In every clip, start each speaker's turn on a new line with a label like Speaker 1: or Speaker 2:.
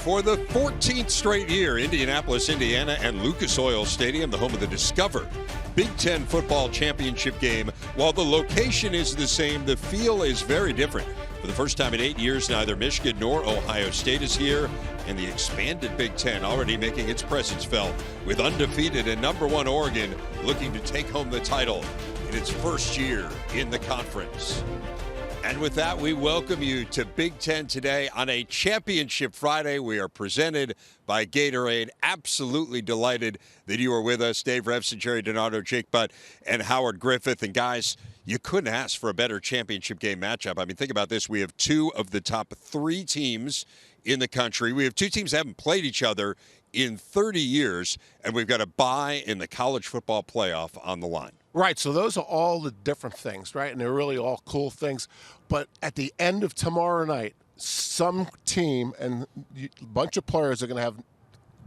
Speaker 1: For the 14th straight year, Indianapolis, Indiana, and Lucas Oil Stadium, the home of the Discover Big Ten Football Championship game. While the location is the same, the feel is very different. For the first time in 8 years, neither Michigan nor Ohio State is here, and the expanded Big Ten already making its presence felt, with undefeated and #1 Oregon looking to take home the title in its first year in the conference. And with that, we welcome you to Big Ten today on a Championship Friday. We are presented by Gatorade. Absolutely delighted that you are with us. Dave Revson, Jerry Donato, Jake Butt, and Howard Griffith. And guys, you couldn't ask for a better championship game matchup. I mean, think about this. We have two of the top three teams in the country. We have two teams that haven't played each other in 30 years, and we've got a bye in the college football playoff on the line.
Speaker 2: Right, so those are all the different things, right? And they're really all cool things. But at the end of tomorrow night, some team and a bunch of players are going to have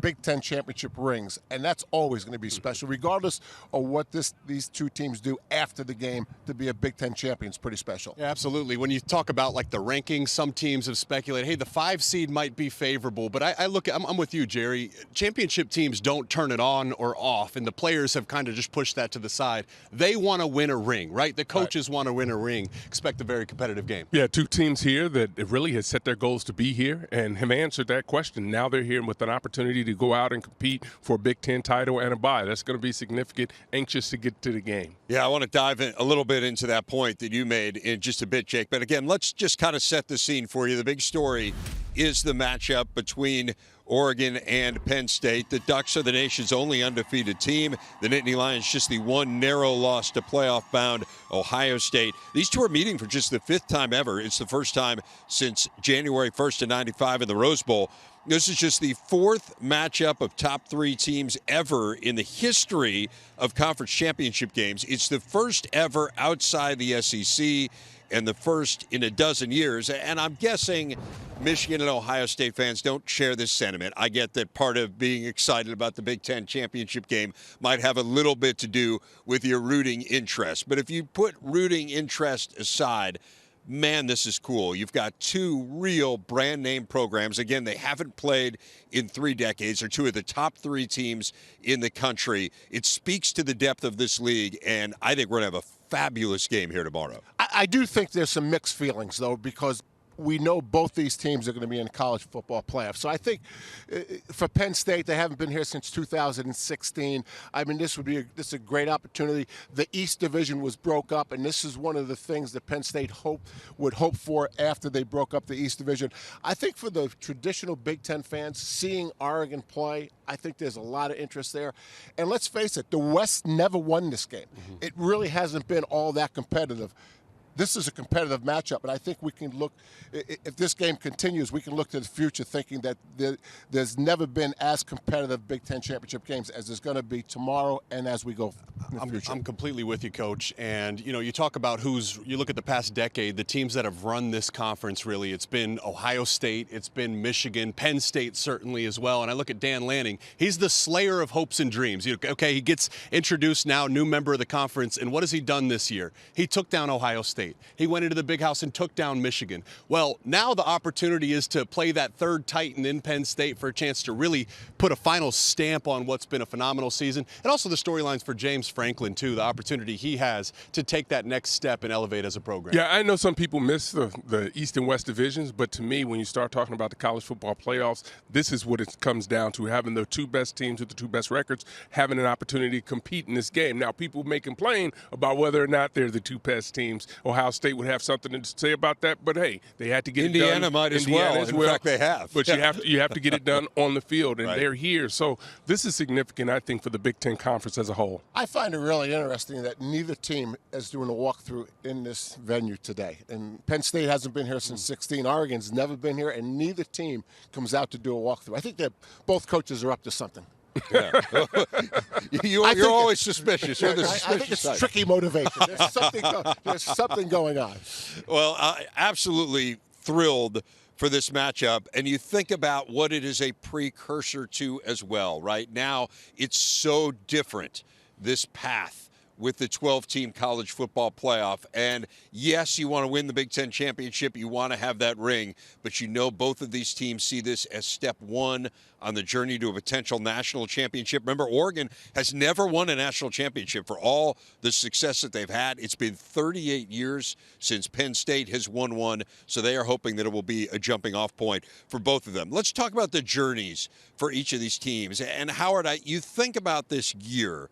Speaker 2: Big Ten championship rings, and that's always going to be special, regardless of what these two teams do after the game. To be a Big Ten champion is pretty special.
Speaker 3: Yeah, absolutely. When you talk about like the rankings, some teams have speculated, hey, the 5 seed might be favorable, but I look at, I'm with you, Jerry. Championship teams don't turn it on or off, and the players have kind of just pushed that to the side. They want to win a ring, right? The coaches want to win a ring. Expect a very competitive game.
Speaker 4: Yeah, two teams here that really has set their goals to be here and have answered that question. Now they're here with an opportunity to go out and compete for a Big Ten title and a bye. That's going to be significant. Anxious to get to the game.
Speaker 1: Yeah, I want to dive in a little bit into that point that you made in just a bit, Jake. But again, let's just kind of set the scene for you. The big story is the matchup between Oregon and Penn State. The Ducks are the nation's only undefeated team. The Nittany Lions just the one narrow loss to playoff-bound Ohio State. These two are meeting for just the 5th time ever. It's the first time since January 1st of '95 in the Rose Bowl. This is just the 4th matchup of top 3 teams ever in the history of conference championship games. It's the first ever outside the SEC and the first in a dozen years. And I'm guessing Michigan and Ohio State fans don't share this sentiment. I get that part of being excited about the Big Ten championship game might have a little bit to do with your rooting interest. But if you put rooting interest aside, man, this is cool. You've got two real brand name programs. Again, they haven't played in 3 decades. They're two of the top 3 teams in the country. It speaks to the depth of this league, and I think we're going to have a fabulous game here tomorrow.
Speaker 2: I do think there's some mixed feelings, though, because we know both these teams are going to be in college football playoffs. So I think for Penn State, they haven't been here since 2016. I mean, this is a great opportunity. The East Division was broke up, and this is one of the things that Penn State would hope for after they broke up the East Division. I think for the traditional Big Ten fans, seeing Oregon play, I think there's a lot of interest there. And let's face it, the West never won this game. Mm-hmm. It really hasn't been all that competitive. This is a competitive matchup, and I think we can look, if this game continues, we can look to the future thinking that there's never been as competitive Big Ten championship games as there's going to be tomorrow and as we go in the future.
Speaker 3: I'm completely with you, Coach. And, you know, you talk about you look at the past decade, the teams that have run this conference, really, it's been Ohio State, it's been Michigan, Penn State certainly as well. And I look at Dan Lanning. He's the slayer of hopes and dreams. Okay, he gets introduced now, new member of the conference, and what has he done this year? He took down Ohio State. He went into the Big House and took down Michigan. Well, now the opportunity is to play that third Titan in Penn State for a chance to really put a final stamp on what's been a phenomenal season. And also the storylines for James Franklin, too, the opportunity he has to take that next step and elevate as a program.
Speaker 4: Yeah, I know some people miss the East and West divisions, but to me, when you start talking about the college football playoffs, this is what it comes down to, having the 2 best teams with the 2 best records, having an opportunity to compete in this game. Now, people may complain about whether or not they're the 2 best teams. Ohio State would have something to say about that, but hey, they had to get
Speaker 1: Indiana
Speaker 4: it done.
Speaker 1: Indiana might as well. In fact, they have.
Speaker 4: But you have to get it done on the field, and they're here. So this is significant, I think, for the Big Ten Conference as a whole.
Speaker 2: I find it really interesting that neither team is doing a walkthrough in this venue today. And Penn State hasn't been here since 16. Oregon's never been here, and neither team comes out to do a walkthrough. I think that both coaches are up to something.
Speaker 1: Yeah. You're always suspicious. You're the suspicious
Speaker 2: I think it's tricky motivation. There's something going on.
Speaker 1: Well, absolutely thrilled for this matchup. And you think about what it is a precursor to as well. Right now, it's so different, this path with the 12-team college football playoff. And yes, you want to win the Big Ten championship. You want to have that ring. But you know both of these teams see this as step one on the journey to a potential national championship. Remember, Oregon has never won a national championship. For all the success that they've had, it's been 38 years since Penn State has won one. So they are hoping that it will be a jumping-off point for both of them. Let's talk about the journeys for each of these teams. And Howard, you think about this year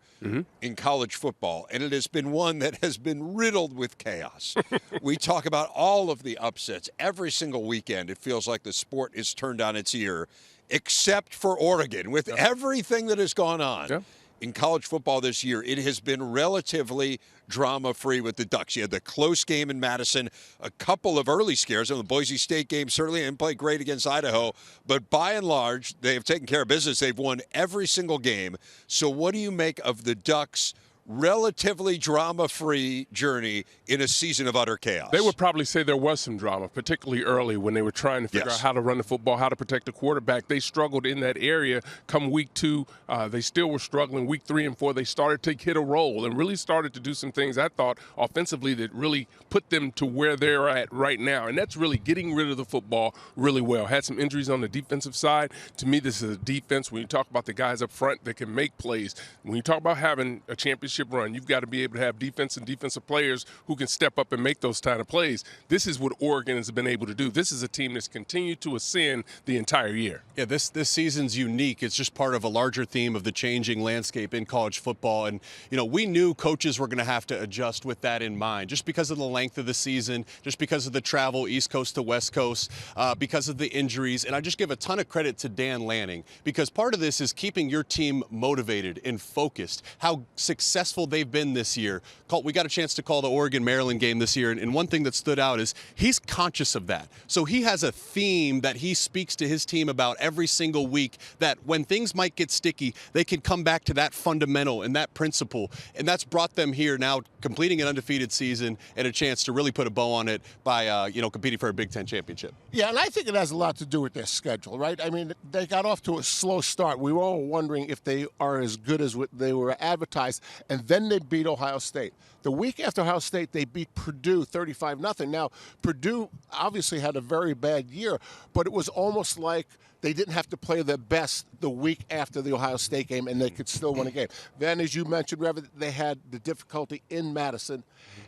Speaker 1: in college football, and it has been one that has been riddled with chaos. We talk about all of the upsets every single weekend. It feels like the sport is turned on its ear, except for Oregon. With everything that has gone on in college football this year, it has been relatively drama-free with the Ducks. You had the close game in Madison, a couple of early scares. The Boise State game certainly didn't play great against Idaho, but by and large, they have taken care of business. They've won every single game. So what do you make of the Ducks' relatively drama-free journey in a season of utter chaos?
Speaker 4: They would probably say there was some drama, particularly early when they were trying to figure out how to run the football, how to protect the quarterback. They struggled in that area. Come week 2, they still were struggling. Week 3 and 4, they started to hit a roll and really started to do some things, I thought, offensively that really put them to where they're at right now. And that's really getting rid of the football really well. Had some injuries on the defensive side. To me, this is a defense. When you talk about the guys up front that can make plays, when you talk about having a championship run, you've got to be able to have defense and defensive players who can step up and make those kind of plays. This is what Oregon has been able to do. This is a team that's continued to ascend the entire year.
Speaker 3: Yeah, this season's unique. It's just part of a larger theme of the changing landscape in college football. And, you know, we knew coaches were going to have to adjust with that in mind, just because of the length of the season, just because of the travel East Coast to West Coast, because of the injuries. And I just give a ton of credit to Dan Lanning, because part of this is keeping your team motivated and focused. How successful they've been this year. We got a chance to call the Oregon-Maryland game this year, and one thing that stood out is he's conscious of that. So he has a theme that he speaks to his team about every single week, that when things might get sticky, they can come back to that fundamental and that principle, and that's brought them here now, completing an undefeated season and a chance to really put a bow on it by competing for a Big Ten championship.
Speaker 2: Yeah, and I think it has a lot to do with their schedule, right? I mean, they got off to a slow start. We were all wondering if they are as good as what they were advertised, and then they beat Ohio State. The week after Ohio State, they beat Purdue 35-0. Now, Purdue obviously had a very bad year, but it was almost like they didn't have to play their best the week after the Ohio State game, and they could still win a game. Then, as you mentioned, Rev, they had the difficulty in Madison.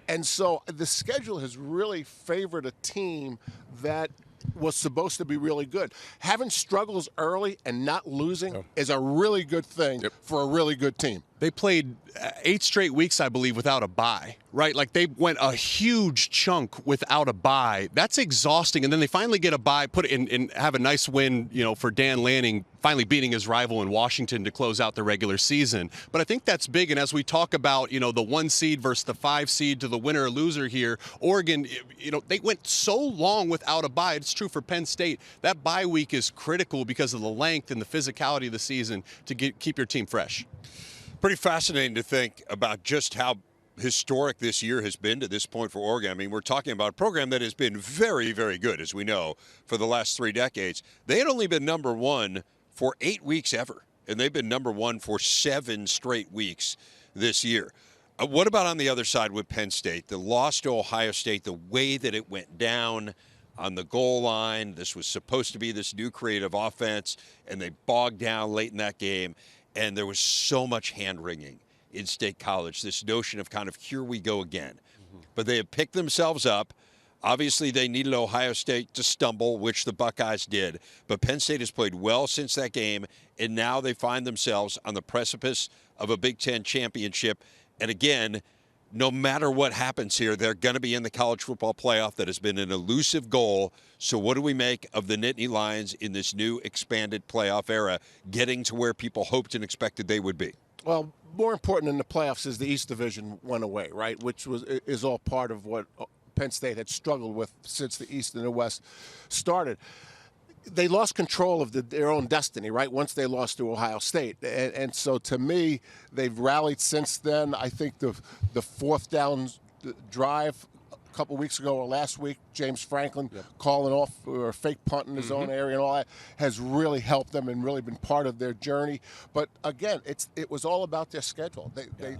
Speaker 2: And so the schedule has really favored a team that was supposed to be really good. Having struggles early and not losing is a really good thing for a really good team.
Speaker 3: They played 8 straight weeks, I believe, without a bye, right? Like, they went a huge chunk without a bye. That's exhausting. And then they finally get a bye, put it in, and have a nice win, for Dan Lanning, finally beating his rival in Washington to close out the regular season. But I think that's big. And as we talk about, the 1 seed versus the 5 seed to the winner or loser here, Oregon, they went so long without a bye. It's true for Penn State. That bye week is critical because of the length and the physicality of the season to keep your team fresh.
Speaker 1: Pretty fascinating to think about just how historic this year has been to this point for Oregon. I mean, we're talking about a program that has been very, very good, as we know, for the last 3 decades. They had only been number 1 for 8 weeks ever, and they've been number 1 for 7 straight weeks this year. What about on the other side with Penn State? The loss to Ohio State, the way that it went down on the goal line. This was supposed to be this new creative offense, and they bogged down late in that game. And there was so much hand-wringing in State College, this notion of kind of, here we go again. But they have picked themselves up. Obviously, they needed Ohio State to stumble, which the Buckeyes did. But Penn State has played well since that game, and now they find themselves on the precipice of a Big Ten championship. And again, no matter what happens here, they're going to be in the college football playoff. That has been an elusive goal. So what do we make of the Nittany Lions in this new expanded playoff era, getting to where people hoped and expected they would be?
Speaker 2: Well, more important than the playoffs is the East Division went away, right, which is all part of what Penn State had struggled with since the East and the West started. They lost control of their own destiny, right, once they lost to Ohio State. And so, to me, they've rallied since then. I think the 4th down drive couple weeks ago or last week, James Franklin calling off or fake punting in his own area and all that has really helped them and really been part of their journey. But again, it was all about their schedule.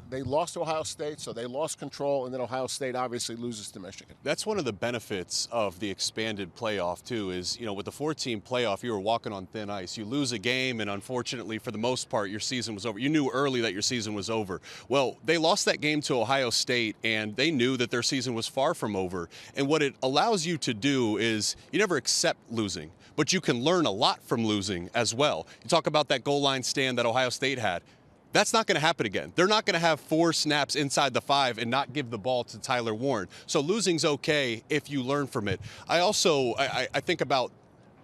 Speaker 2: They lost to Ohio State, so they lost control, and then Ohio State obviously loses to Michigan.
Speaker 3: That's one of the benefits of the expanded playoff, too, is, with the 4-team playoff, you were walking on thin ice. You lose a game, and unfortunately, for the most part, your season was over. You knew early that your season was over. Well, they lost that game to Ohio State, and they knew that their season was far from over. And what it allows you to do is you never accept losing, but you can learn a lot from losing as well. You talk about that goal line stand that Ohio State had. That's not going to happen again. They're not going to have 4 snaps inside the 5 and not give the ball to Tyler Warren. So losing's okay if you learn from it. I also think about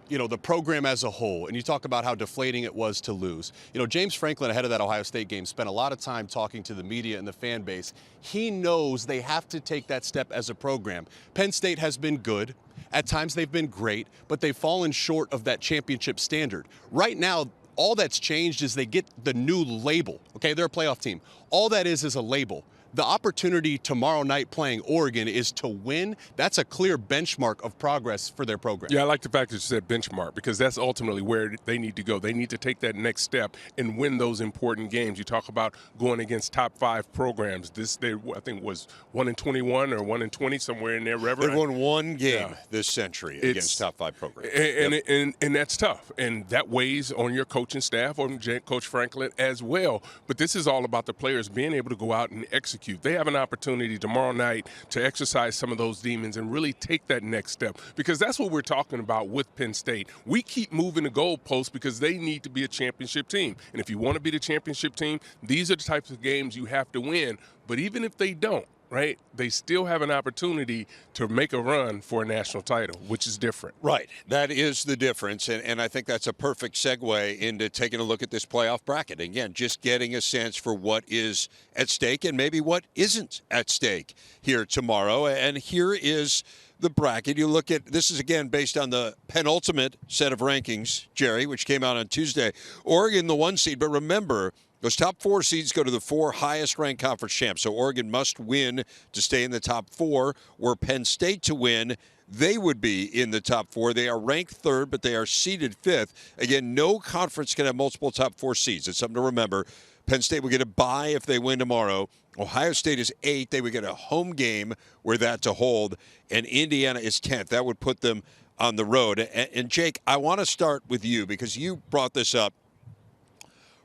Speaker 3: the program as a whole, and you talk about how deflating it was to lose. James Franklin, ahead of that Ohio State game, spent a lot of time talking to the media and the fan base. He knows they have to take that step as a program. Penn State has been good. At times they've been great, but they've fallen short of that championship standard. Right now, all that's changed is they get the new label. Okay, they're a playoff team. All that is a label. The opportunity tomorrow night playing Oregon is to win. That's a clear benchmark of progress for their program.
Speaker 4: Yeah, I like the fact that you said benchmark, because that's ultimately where they need to go. They need to take that next step and win those important games. You talk about going against top 5 programs. They I think was 1-21 or 1-20, somewhere in there.
Speaker 1: They've won one game this century against top 5 programs.
Speaker 4: And that's tough. And that weighs on your coaching staff, on Coach Franklin as well. But this is all about the players being able to go out and execute. They have an opportunity tomorrow night to exercise some of those demons and really take that next step, because that's what we're talking about with Penn State. We keep moving the goalposts because they need to be a championship team. And if you want to be the championship team, these are the types of games you have to win. But even if they don't, right, they still have an opportunity to make a run for a national title, which is different.
Speaker 1: Right. That is the difference, and I think that's a perfect segue into taking a look at this playoff bracket. Again, just getting a sense for what is at stake and maybe what isn't at stake here tomorrow. And here is the bracket. You look at, this is again based on the penultimate set of rankings, Jerry, which came out on Tuesday. Oregon, the 1 seed, but remember, those top 4 seeds go to the 4 highest-ranked conference champs. So Oregon must win to stay in the top 4. Were Penn State to win, they would be in the top 4. They are ranked 3rd, but they are seeded 5th. Again, no conference can have multiple top 4 seeds. It's something to remember. Penn State will get a bye if they win tomorrow. Ohio State is 8th. They would get a home game where that to hold. And Indiana is 10th. That would put them on the road. And Jake, I want to start with you because you brought this up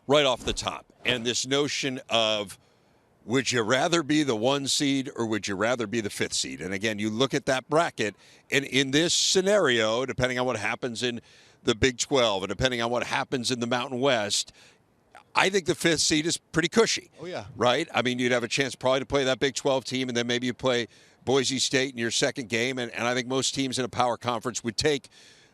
Speaker 1: right off the top. And this notion of, would you rather be the 1 seed or would you rather be the 5th seed? And again, you look at that bracket, and in this scenario, depending on what happens in the Big 12 and depending on what happens in the Mountain West, I think the 5th seed is pretty cushy.
Speaker 3: Oh, yeah.
Speaker 1: Right? I mean, you'd have a chance probably to play that Big 12 team, and then maybe you play Boise State in your second game. And I think most teams in a power conference would take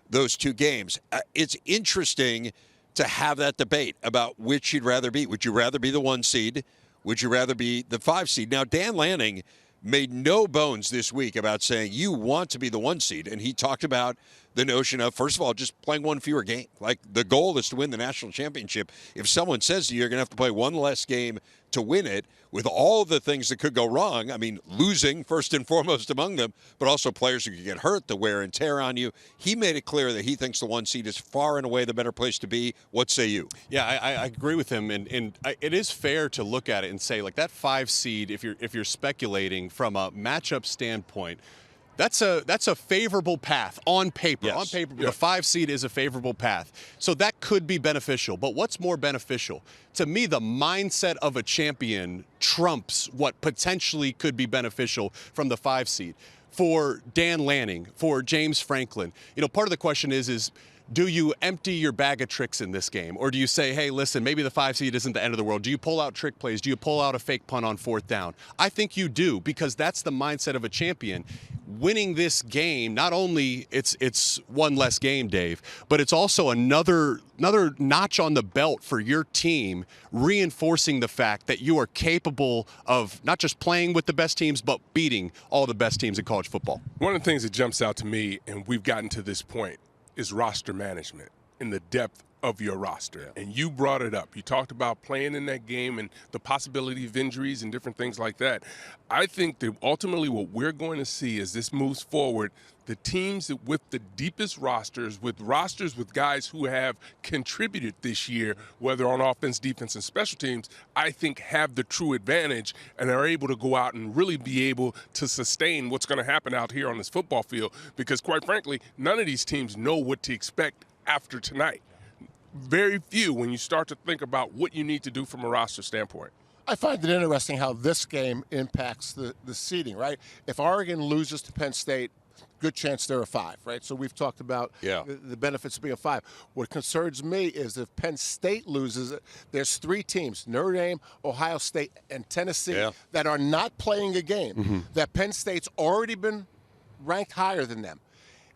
Speaker 1: those 2 games. It's interesting to have that debate about which you'd rather be. Would you rather be the 1 seed? Would you rather be the 5 seed? Now, Dan Lanning made no bones this week about saying you want to be the 1 seed. And he talked about the notion of, first of all, just playing 1 fewer game. Like, the goal is to win the national championship. If someone says to you, you're going to have to play 1 less game to win it, with all the things that could go wrong, I mean, losing first and foremost among them, but also players who could get hurt, the wear and tear on you. He made it clear that he thinks the 1 seed is far and away the better place to be. What say you?
Speaker 3: Yeah, I agree with him, and it is fair to look at it and say, like, that 5 seed, if you're speculating from a matchup standpoint, that's a favorable path on paper.
Speaker 1: Yes.
Speaker 3: On paper, the 5 seed is a favorable path. So that could be beneficial. But what's more beneficial? To me, the mindset of a champion trumps what potentially could be beneficial from the 5 seed. For Dan Lanning, for James Franklin, part of the question is do you empty your bag of tricks in this game? Or do you say, hey, listen, maybe the 5 seed isn't the end of the world. Do you pull out trick plays? Do you pull out a fake punt on 4th down? I think you do, because that's the mindset of a champion. Winning this game, not only it's 1 less game, Dave, but it's also another notch on the belt for your team, reinforcing the fact that you are capable of not just playing with the best teams, but beating all the best teams in college football.
Speaker 4: One of the things that jumps out to me, and we've gotten to this point, is roster management. in the depth of your roster. And you brought it up. You talked about playing in that game and the possibility of injuries and different things like that. I think that ultimately what we're going to see as this moves forward, the teams with the deepest rosters with guys who have contributed this year, whether on offense, defense, and special teams, I think have the true advantage and are able to go out and really be able to sustain what's going to happen out here on this football field. Because quite frankly, none of these teams know what to expect after tonight. Very few when you start to think about what you need to do from a roster standpoint.
Speaker 2: I find it interesting how this game impacts the seeding, right? If Oregon loses to Penn State, good chance they're a 5, right? So we've talked about the benefits of being a 5. What concerns me is if Penn State loses, there's 3 teams, Notre Dame, Ohio State, and Tennessee, that are not playing a game, that Penn State's already been ranked higher than them.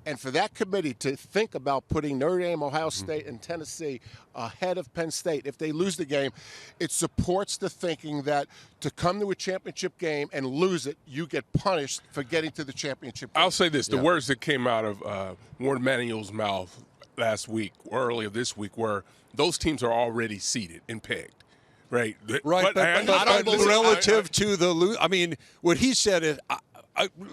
Speaker 2: And for that committee to think about putting Notre Dame, Ohio State, and Tennessee ahead of Penn State, if they lose the game, it supports the thinking that to come to a championship game and lose it, you get punished for getting to the championship game.
Speaker 4: I'll say this. The words that came out of Warren Manuel's mouth last week or earlier this week were those teams are already seeded and pegged. Right.
Speaker 1: Right. But relative to the – I mean, what he said is –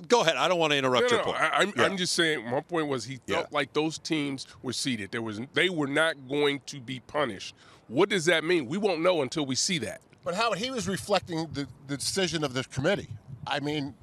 Speaker 1: go ahead. I don't want to interrupt your point.
Speaker 4: I'm just saying. My point was he felt like those teams were seeded. They were not going to be punished. What does that mean? We won't know until we see that.
Speaker 2: But Howard, he was reflecting the decision of the committee. I mean,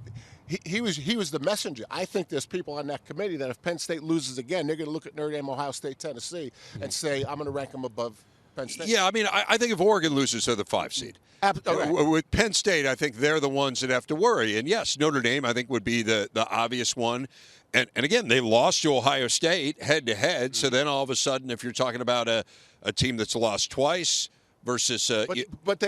Speaker 2: he was the messenger. I think there's people on that committee that if Penn State loses again, they're going to look at Notre Dame, Ohio State, Tennessee, and say, I'm going to rank them above Penn State.
Speaker 1: Yeah, I mean, I think if Oregon loses, they're the 5 seed. With Penn State, I think they're the ones that have to worry. And yes, Notre Dame, I think, would be the obvious one. And again, they lost to Ohio State head-to-head. So then all of a sudden, if you're talking about a team that's lost twice versus
Speaker 2: but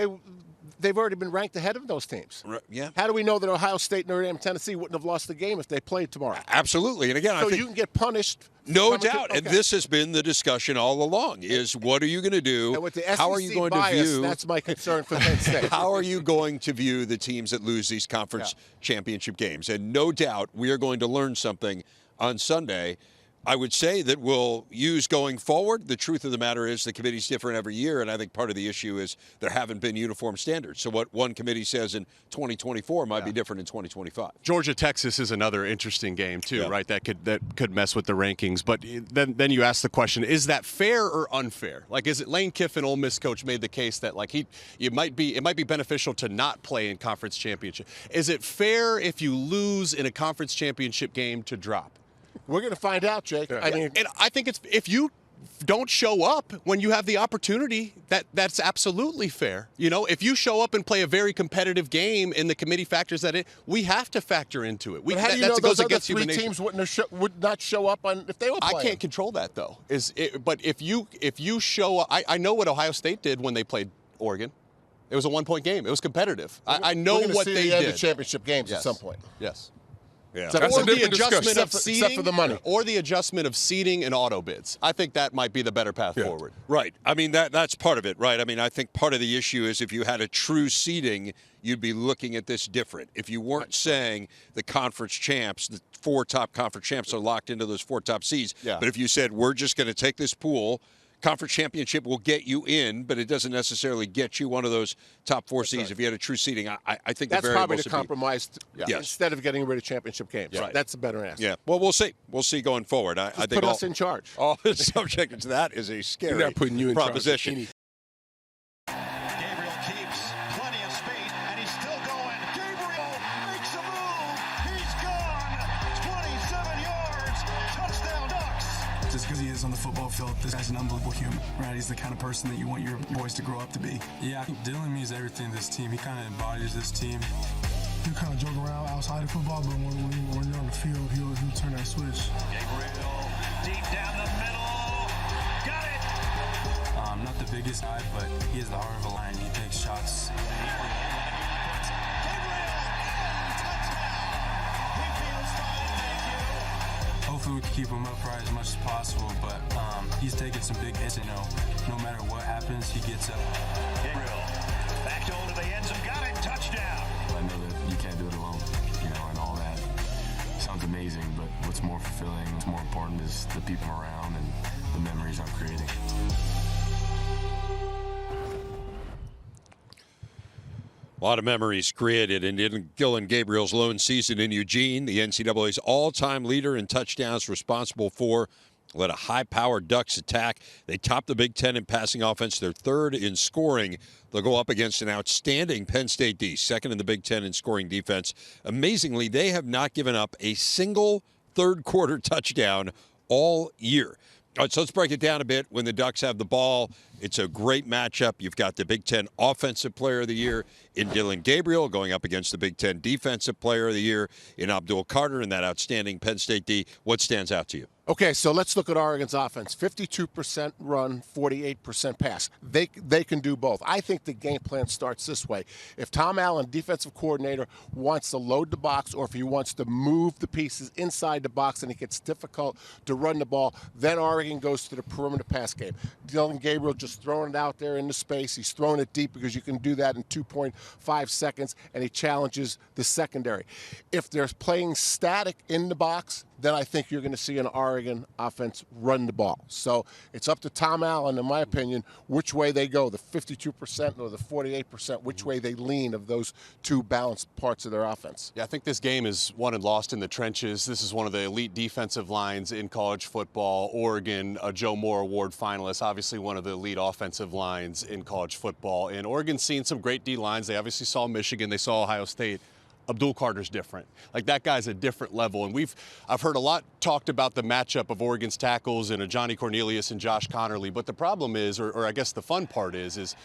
Speaker 2: they've already been ranked ahead of those teams.
Speaker 1: Yeah.
Speaker 2: How do we know that Ohio State, Notre Dame, and Tennessee wouldn't have lost the game if they played tomorrow?
Speaker 1: Absolutely. And again,
Speaker 2: so
Speaker 1: I think
Speaker 2: you can get punished.
Speaker 1: No doubt. And this has been the discussion all along is what are you going to do?
Speaker 2: And with the SEC
Speaker 1: how are you going
Speaker 2: bias,
Speaker 1: to view?
Speaker 2: That's my concern for Penn State.
Speaker 1: How are you going to view the teams that lose these conference championship games? And no doubt we are going to learn something on Sunday. I would say that we'll use going forward. The truth of the matter is the committee's different every year, and I think part of the issue is there haven't been uniform standards. So what one committee says in 2024 might be different in 2025.
Speaker 3: Georgia-Texas is another interesting game too, right? That could mess with the rankings. But then you ask the question: is that fair or unfair? Like, is it Lane Kiffin, Ole Miss coach, made the case that like it might be beneficial to not play in conference championship? Is it fair if you lose in a conference championship game to drop?
Speaker 2: We're going to find out, Jake. I mean,
Speaker 3: and I think it's if you don't show up when you have the opportunity, that's absolutely fair. You know, if you show up and play a very competitive game and the committee factors that in, we have to factor into it.
Speaker 2: But how do you know those other 3 teams would not show up on if they were playing?
Speaker 3: I can't control that though. But if you show up, I know what Ohio State did when they played Oregon. It was a 1-point game. It was competitive. I know what they did.
Speaker 2: The championship games at some point.
Speaker 3: Yes.
Speaker 1: Yeah.
Speaker 4: That's
Speaker 3: or
Speaker 4: a
Speaker 3: the
Speaker 4: different
Speaker 3: adjustment of
Speaker 2: discussion.
Speaker 3: seeding,
Speaker 2: Except for the money.
Speaker 3: or the adjustment of seeding and auto bids. I think that might be the better path forward.
Speaker 1: Right. I mean, that's part of it, right? I mean, I think part of the issue is if you had a true seeding, you'd be looking at this different. If you weren't saying the conference champs, the 4 top conference champs are locked into those 4 top seeds.
Speaker 3: Yeah.
Speaker 1: But if you said, we're just going to take this pool, conference championship will get you in, but it doesn't necessarily get you one of those top 4 seeds. Right. If you had a true seeding, I think
Speaker 2: that's probably the compromise. Instead of getting rid of championship games, that's a better answer.
Speaker 1: Yeah. Well, we'll see. We'll see going forward. I think
Speaker 2: put us in charge.
Speaker 1: All subject to that is a scary
Speaker 4: not putting you in
Speaker 1: proposition.
Speaker 4: Charge.
Speaker 5: Gabriel keeps plenty of space, and he's still going. Gabriel makes a move. He's gone. 27 yards. Touchdown Ducks.
Speaker 6: Just because he is on the football field, this guy's an unbelievable human, right? He's the kind of person that you want your boys to grow up to be.
Speaker 7: Yeah, I think Dillion means everything to this team. He kind of embodies this team.
Speaker 8: You kind of joke around outside of football, but when you're on the field, he'll turn that switch.
Speaker 5: Gabriel deep down the middle. Got it.
Speaker 7: Not the biggest guy, but he has the heart of a lion. He takes shots. Hopefully we can keep him upright as much as possible, but he's taking some big hits, you know. No matter what happens, he gets up.
Speaker 5: Gabriel back to the end zone. Got it. Touchdown.
Speaker 9: I know that you can't do it alone, you know, and all that sounds amazing, but what's more fulfilling, what's more important is the people around and the memories memories I'm creating.
Speaker 1: A lot of memories created in Dylan Gabriel's lone season in Eugene, the NCAA's all-time leader in touchdowns, responsible for led a high-powered Ducks attack. They topped the Big Ten in passing offense. They're third in scoring. They'll go up against an outstanding Penn State D, second in the Big Ten in scoring defense. Amazingly, they have not given up a single third-quarter touchdown all year. All right, so let's break it down a bit. When the Ducks have the ball, it's a great matchup. You've got the Big Ten Offensive Player of the Year in Dylan Gabriel going up against the Big Ten Defensive Player of the Year in Abdul Carter and that outstanding Penn State D. What stands out to you?
Speaker 2: Okay, so let's look at Oregon's offense. 52% run, 48% pass. They can do both. I think the game plan starts this way. If Tom Allen, defensive coordinator, wants to load the box or if he wants to move the pieces inside the box and it gets difficult to run the ball, then Oregon goes to the perimeter pass game. Dylan Gabriel just throwing it out there in the space. He's throwing it deep because you can do that in 2.5 seconds, and he challenges the secondary. If they're playing static in the box, then I think you're going to see an Oregon offense run the ball. So it's up to Tom Allen, in my opinion, which way they go, the 52% or the 48%, which way they lean of those two balanced parts of their offense.
Speaker 3: Yeah, I think this game is won and lost in the trenches. This is one of the elite defensive lines in college football. Oregon, a Joe Moore Award finalist, obviously one of the elite offensive lines in college football. And Oregon's seen some great D lines. They obviously saw Michigan. They saw Ohio State. Abdul Carter's different. Like, that guy's a different level. And I've heard a lot talked about the matchup of Oregon's tackles and a Johnny Cornelius and Josh Connerly. But the problem is, or I guess the fun part is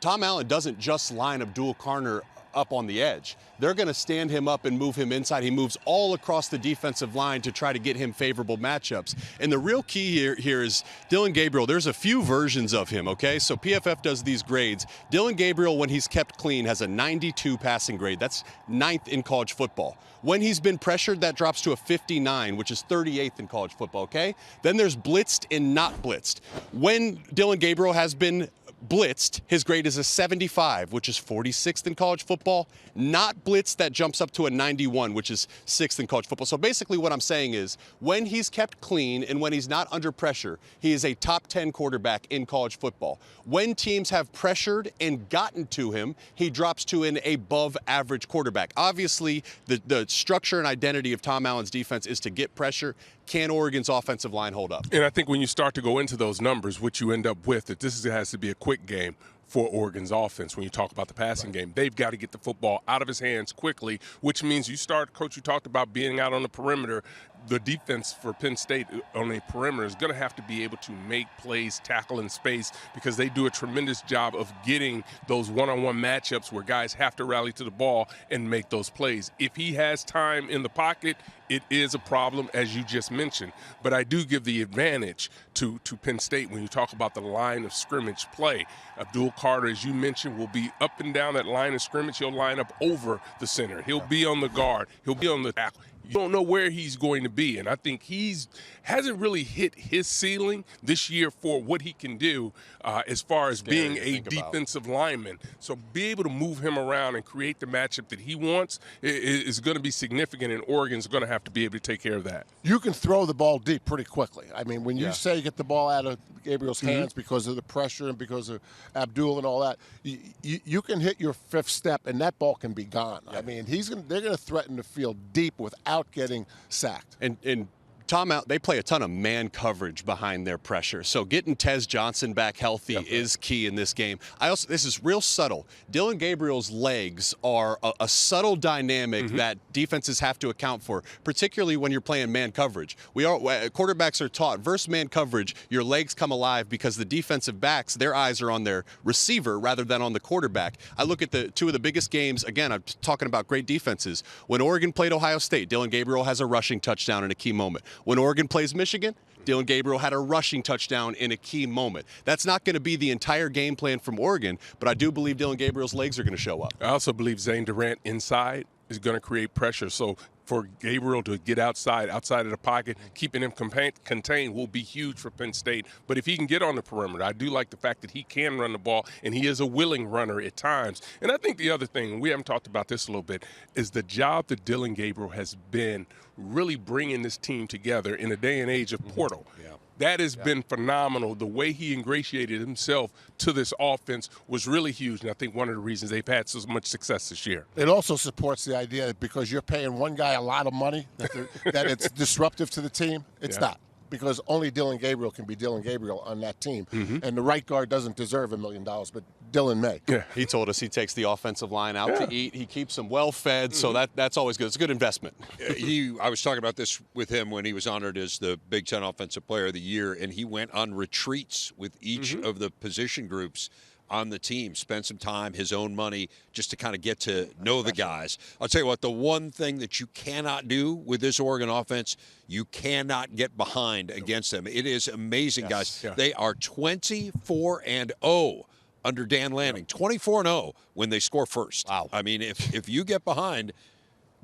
Speaker 3: Tom Allen doesn't just line Abdul Carter up on the edge. They're going to stand him up and move him inside. He moves all across the defensive line to try to get him favorable matchups. And the real key here is Dylan Gabriel. There's a few versions of him, okay? So PFF does these grades. Dylan Gabriel, when he's kept clean, has a 92 passing grade. That's 9th in college football. When he's been pressured, that drops to a 59, which is 38th in college football, okay? Then there's blitzed and not blitzed. When Dylan Gabriel has been blitzed, his grade is a 75, which is 46th in college football. Not blitzed, that jumps up to a 91, which is 6th in college football. So basically what I'm saying is when he's kept clean and when he's not under pressure, he is a top 10 quarterback in college football. When teams have pressured and gotten to him, he drops to an above average quarterback. Obviously, the structure and identity of Tom Allen's defense is to get pressure. Can Oregon's offensive line hold up?
Speaker 4: And I think when you start to go into those numbers, what you end up with, that this has to be a quick game for Oregon's offense. When you talk about the passing game, they've got to get the football out of his hands quickly, which means you start, Coach, you talked about being out on the perimeter. The defense for Penn State on a perimeter is going to have to be able to make plays, tackle in space, because they do a tremendous job of getting those one-on-one matchups where guys have to rally to the ball and make those plays. If he has time in the pocket, it is a problem, as you just mentioned. But I do give the advantage to Penn State when you talk about the line of scrimmage play. Abdul Carter, as you mentioned, will be up and down that line of scrimmage. He'll line up over the center. He'll be on the guard. He'll be on the tackle. You don't know where he's going to be, and I think hasn't really hit his ceiling this year for what he can do as far as being a defensive lineman. So be able to move him around and create the matchup that he wants is going to be significant, and Oregon's going to have to be able to take care of that.
Speaker 2: You can throw the ball deep pretty quickly. I mean, when you say get the ball out of Gabriel's hands because of the pressure and because of Abdul and all that, you can hit your fifth step and that ball can be gone. I mean, they're going to threaten the field deep without getting sacked.
Speaker 3: And Tom, they play a ton of man coverage behind their pressure. So getting Tez Johnson back healthy is key in this game. This is real subtle. Dylan Gabriel's legs are a subtle dynamic that defenses have to account for, particularly when you're playing man coverage. Quarterbacks are taught versus man coverage, your legs come alive because the defensive backs, their eyes are on their receiver rather than on the quarterback. I look at the two of the biggest games. Again, I'm talking about great defenses. When Oregon played Ohio State, Dylan Gabriel has a rushing touchdown in a key moment. When Oregon plays Michigan, Dylan Gabriel had a rushing touchdown in a key moment. That's not going to be the entire game plan from Oregon, but I do believe Dylan Gabriel's legs are going to show up.
Speaker 4: I also believe Zane Durant inside is going to create pressure. So for Gabriel to get outside of the pocket, keeping him contained will be huge for Penn State. But if he can get on the perimeter, I do like the fact that he can run the ball, and he is a willing runner at times. And I think the other thing, and we haven't talked about this a little bit, is the job that Dylan Gabriel has been really bringing this team together in a day and age of portal. That has been phenomenal. The way he ingratiated himself to this offense was really huge, and I think one of the reasons they've had so much success this year.
Speaker 2: It also supports the idea that because you're paying one guy a lot of money, that it's disruptive to the team. It's not. Because only Dillion Gabriel can be Dillion Gabriel on that team. And the right guard doesn't deserve $1 million, but Dillion may.
Speaker 4: Yeah.
Speaker 3: He told us he takes the offensive line out to eat. He keeps them well fed, so that's always good. It's a good investment.
Speaker 1: I was talking about this with him when he was honored as the Big Ten Offensive Player of the Year, and he went on retreats with each of the position groups on the team, spend some time, his own money, just to kind of get to know the guys. I'll tell you what, the one thing that you cannot do with this Oregon offense, you cannot get behind against them. It is amazing, guys.
Speaker 4: Yeah.
Speaker 1: They are 24-0 under Dan Lanning, 24-0 when they score first.
Speaker 3: Wow.
Speaker 1: I mean, if you get behind,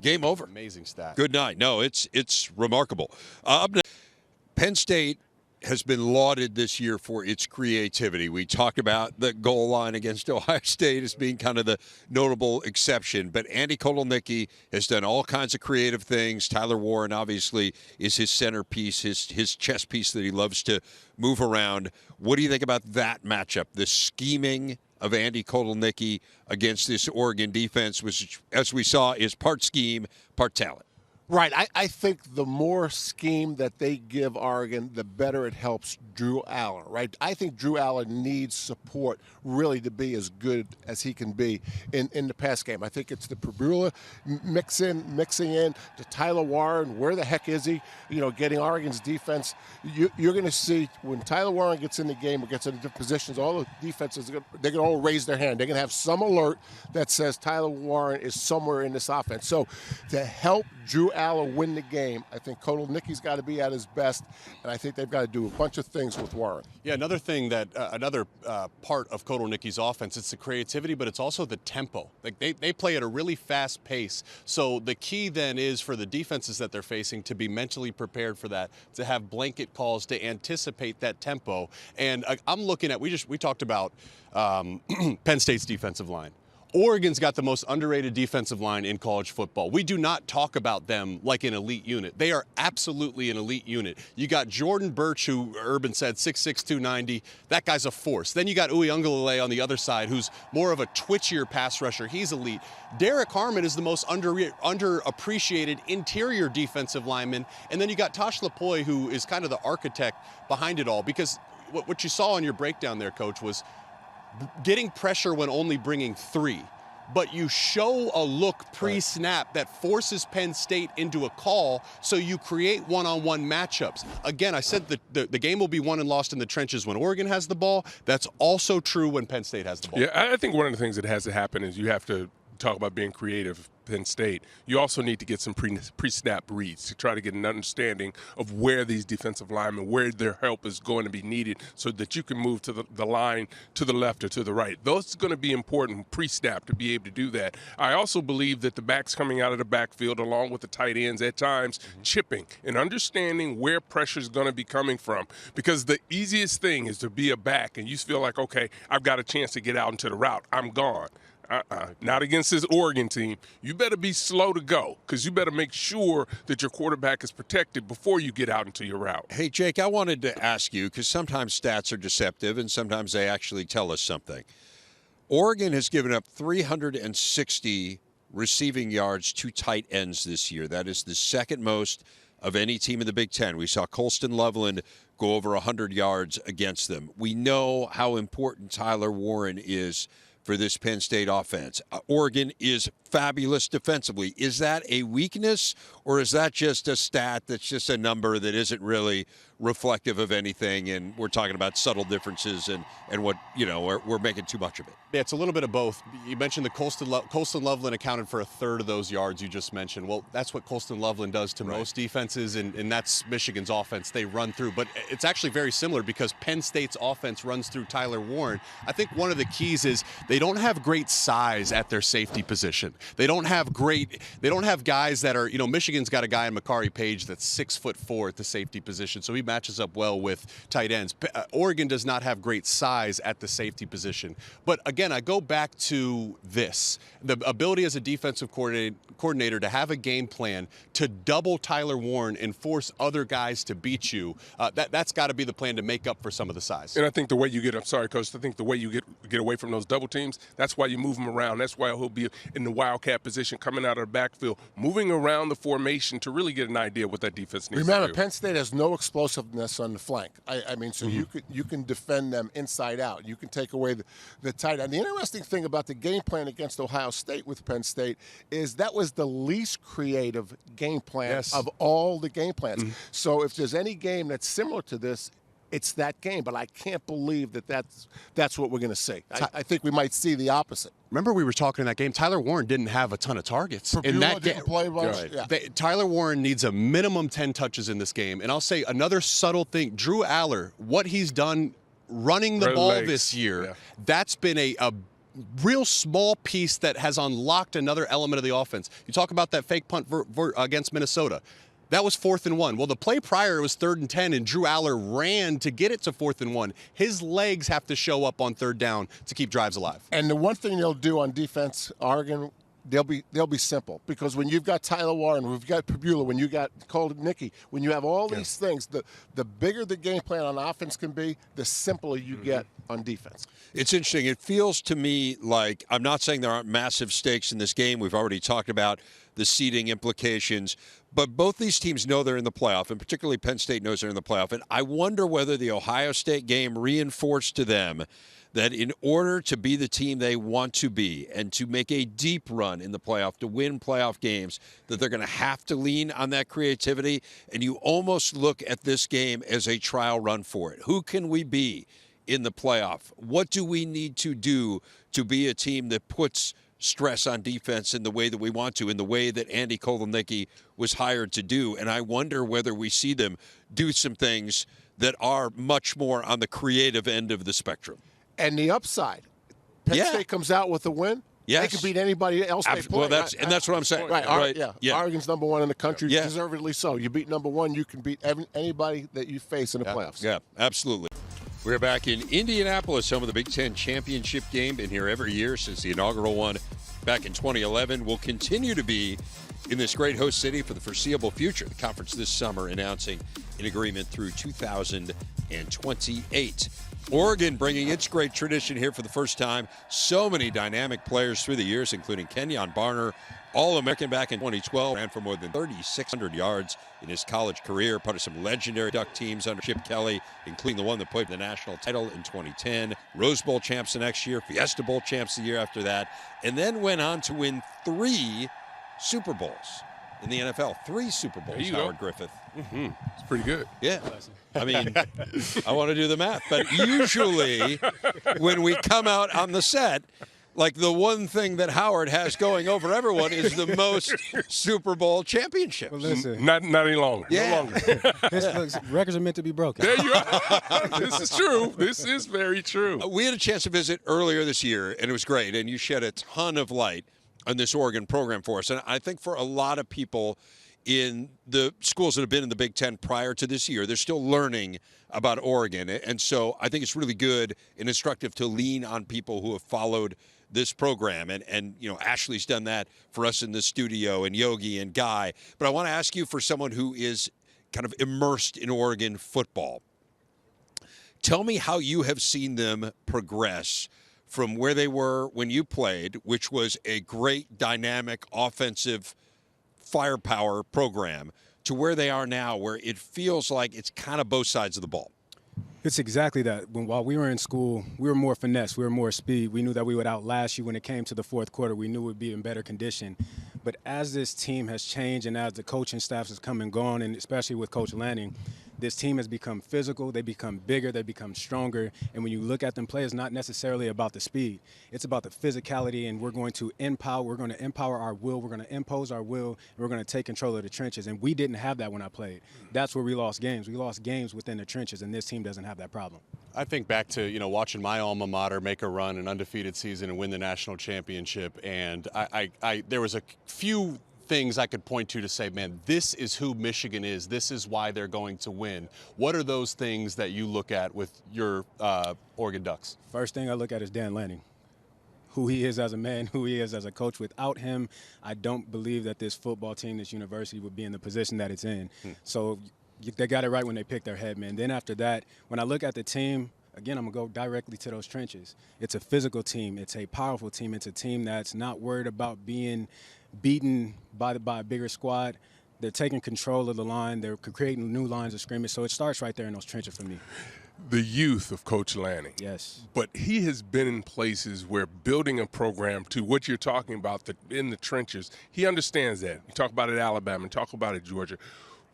Speaker 1: game over.
Speaker 3: Amazing stat.
Speaker 1: Good night. No, it's remarkable. Up next, Penn State has been lauded this year for its creativity. We talked about the goal line against Ohio State as being kind of the notable exception, but Andy Kotelnicki has done all kinds of creative things. Tyler Warren, obviously, is his centerpiece, his chess piece that he loves to move around. What do you think about that matchup, the scheming of Andy Kotelnicki against this Oregon defense, which, as we saw, is part scheme, part talent?
Speaker 2: Right. I think the more scheme that they give Oregon, the better it helps Drew Allen, right? I think Drew Allen needs support really to be as good as he can be in the pass game. I think it's the Prabula mixing in, the Tyler Warren, where the heck is he? Getting Oregon's defense. You're going to see when Tyler Warren gets in the game or gets into different positions, all the defenses, they're going to all raise their hand. They're going to have some alert that says Tyler Warren is somewhere in this offense. So to help Drew Allen win the game, I think Kotelnicki's got to be at his best, and I think they've got to do a bunch of things with Warren.
Speaker 3: Yeah, another thing that another part of Kotelnicki's offense, it's the creativity, but it's also the tempo. Like they play at a really fast pace. So the key then is for the defenses that they're facing to be mentally prepared for that, to have blanket calls to anticipate that tempo. And I'm looking at we talked about Penn State's defensive line. Oregon's got the most underrated defensive line in college football. We do not talk about them like an elite unit. They are absolutely an elite unit. You got Jordan Birch, who Urban said 6'6", 290. That guy's a force. Then you got Uiagalelei on the other side, who's more of a twitchier pass rusher. He's elite. Derek Harmon is the most underappreciated interior defensive lineman. And then you got Tosh Lapoy, who is kind of the architect behind it all. Because what you saw on your breakdown there, Coach, was getting pressure when only bringing 3, but you show a look pre-snap that forces Penn State into a call, so you create one-on-one matchups. Again, I said the game will be won and lost in the trenches when Oregon has the ball. That's also true when Penn State has the ball.
Speaker 4: Yeah, I think one of the things that has to happen is you have to talk about being creative. Penn State, you also need to get some pre-snap reads to try to get an understanding of where these defensive linemen, where their help is going to be needed so that you can move to the line to the left or to the right. Those are going to be important pre-snap to be able to do that. I also believe that the backs coming out of the backfield along with the tight ends at times chipping and understanding where pressure is going to be coming from, because the easiest thing is to be a back and you feel like, okay, I've got a chance to get out into the route. I'm gone. Not against this Oregon team. You better be slow to go because you better make sure that your quarterback is protected before you get out into your route.
Speaker 1: Hey, Jake, I wanted to ask you, because sometimes stats are deceptive and sometimes they actually tell us something. Oregon has given up 360 receiving yards to tight ends this year. That is the second most of any team in the Big Ten. We saw Colston Loveland go over 100 yards against them. We know how important Tyler Warren is for this Penn State offense. Oregon is fabulous defensively. Is that a weakness, or is that just a stat that's just a number that isn't really reflective of anything, and we're talking about subtle differences and what, we're making too much of it?
Speaker 3: Yeah, it's a little bit of both. You mentioned the Colston Loveland accounted for a third of those yards you just mentioned. Well, that's what Colston Loveland does to most defenses, and that's Michigan's offense. They run through. But it's actually very similar because Penn State's offense runs through Tyler Warren. I think one of the keys is they don't have great size at their safety position. They don't have guys that are, Michigan's got a guy in Makari Page that's 6'4" at the safety position, so he matches up well with tight ends. Oregon does not have great size at the safety position. But again, I go back to this. The ability as a defensive coordinator to have a game plan to double Tyler Warren and force other guys to beat you, that's got to be the plan to make up for some of the size.
Speaker 4: And I think the way you get, I'm sorry, Coach, I think the way you get away from those double teams, that's why you move him around. That's why he'll be in the wildcat position coming out of the backfield, moving around the formation to really get an idea what that defense needs to do.
Speaker 2: Remember, Penn State has no explosiveness on the flank. I mean, so you can defend them inside out. You can take away the tight end. The interesting thing about the game plan against Ohio State with Penn State is that was the least creative game plan of all the game plans. So if there's any game that's similar to this, it's that game. But I can't believe that's what we're going to see. I think we might see the opposite.
Speaker 3: Remember we were talking in that game, Tyler Warren didn't have a ton of targets. In that game, Tyler Warren needs a minimum 10 touches in this game. And I'll say another subtle thing, Drew Aller, what he's done running the ball this year, that's been a real small piece that has unlocked another element of the offense. You talk about that fake punt against Minnesota. That was 4th and 1. Well, the play prior was 3rd and 10, and Drew Aller ran to get it to 4th and 1. His legs have to show up on 3rd down to keep drives alive.
Speaker 2: And the one thing they'll do on defense, Oregon, they'll be simple, because when you've got Tyler Warren, we've got Pabula, when you got Cole Nicky, when you have all these things, the bigger the game plan on offense can be, the simpler you get on defense.
Speaker 1: It's interesting. It feels to me like, I'm not saying there aren't massive stakes in this game. We've already talked about the seeding implications, but both these teams know they're in the playoff, and particularly Penn State knows they're in the playoff. And I wonder whether the Ohio State game reinforced to them that in order to be the team they want to be and to make a deep run in the playoff, to win playoff games, that they're going to have to lean on that creativity. And you almost look at this game as a trial run for it. Who can we be in the playoff? What do we need to do to be a team that puts stress on defense in the way that we want to, in the way that Andy Kotelnicki was hired to do? And I wonder whether we see them do some things that are much more on the creative end of the spectrum.
Speaker 2: And the upside, Penn State comes out with a win. They can beat anybody else they play.
Speaker 1: Well, that's what I'm saying.
Speaker 2: Right. Oregon's number 1 in the country, deservedly so. You beat number 1, you can beat anybody that you face in the playoffs.
Speaker 1: Yeah, absolutely. We're back in Indianapolis, home of the Big Ten championship game. Been here every year since the inaugural one back in 2011. We'll continue to be in this great host city for the foreseeable future. The conference this summer announcing an agreement through 2028. Oregon bringing its great tradition here for the first time. So many dynamic players through the years, including Kenjon Barner, All-American back in 2012, ran for more than 3,600 yards in his college career, part of some legendary Duck teams under Chip Kelly, including the one that played for the national title in 2010, Rose Bowl champs the next year, Fiesta Bowl champs the year after that, and then went on to win 3 Super Bowls in the NFL. 3 Super Bowls, Howard Griffith.
Speaker 4: It's pretty good.
Speaker 1: Yeah. I mean, I want to do the math, but usually when we come out on the set, like the one thing that Howard has going over everyone is the most Super Bowl championships.
Speaker 10: Well, listen,
Speaker 4: not any longer.
Speaker 1: Yeah.
Speaker 4: No longer.
Speaker 10: Records are meant to be broken.
Speaker 4: There you are. This is true. This is very true.
Speaker 1: We had a chance to visit earlier this year, and it was great, and you shed a ton of light on this Oregon program for us. And I think for a lot of people in the schools that have been in the Big Ten prior to this year, they're still learning about Oregon. And so I think it's really good and instructive to lean on people who have followed this program. And you know, Ashley's done that for us in the studio, and Yogi and Guy. But I want to ask you, for someone who is kind of immersed in Oregon football, tell me how you have seen them progress from where they were when you played, which was a great, dynamic, offensive firepower program, to where they are now, where it feels like it's kind of both sides of the ball.
Speaker 10: It's exactly that. While we were in school, we were more finesse, we were more speed. We knew that we would outlast you when it came to the fourth quarter. We knew we'd be in better condition. But as this team has changed and as the coaching staff has come and gone, and especially with Coach Lanning, This team has become physical, they become bigger, they become stronger, and when you look at them play, it's not necessarily about the speed. It's about the physicality, and we're going to empower our will, we're going to impose our will, and we're going to take control of the trenches, and we didn't have that when I played. That's where we lost games. We lost games within the trenches, and this team doesn't have that problem.
Speaker 3: I think back to, watching my alma mater make a run, an undefeated season, and win the national championship, and there was a few things I could point to say, man, this is who Michigan is. This is why they're going to win. What are those things that you look at with your Oregon Ducks?
Speaker 10: First thing I look at is Dan Lanning, who he is as a man, who he is as a coach. Without him, I don't believe that this football team, this university, would be in the position that it's in. So they got it right when they picked their head man. Then after that, when I look at the team, again, I'm going to go directly to those trenches. It's a physical team. It's a powerful team. It's a team that's not worried about being beaten by a bigger squad. They're taking control of the line. They're creating new lines of scrimmage. So it starts right there in those trenches for me.
Speaker 4: The youth of Coach Lanning.
Speaker 10: Yes.
Speaker 4: But he has been in places where building a program to what you're talking about in the trenches, he understands that. You talk about it at Alabama, you talk about it at Georgia.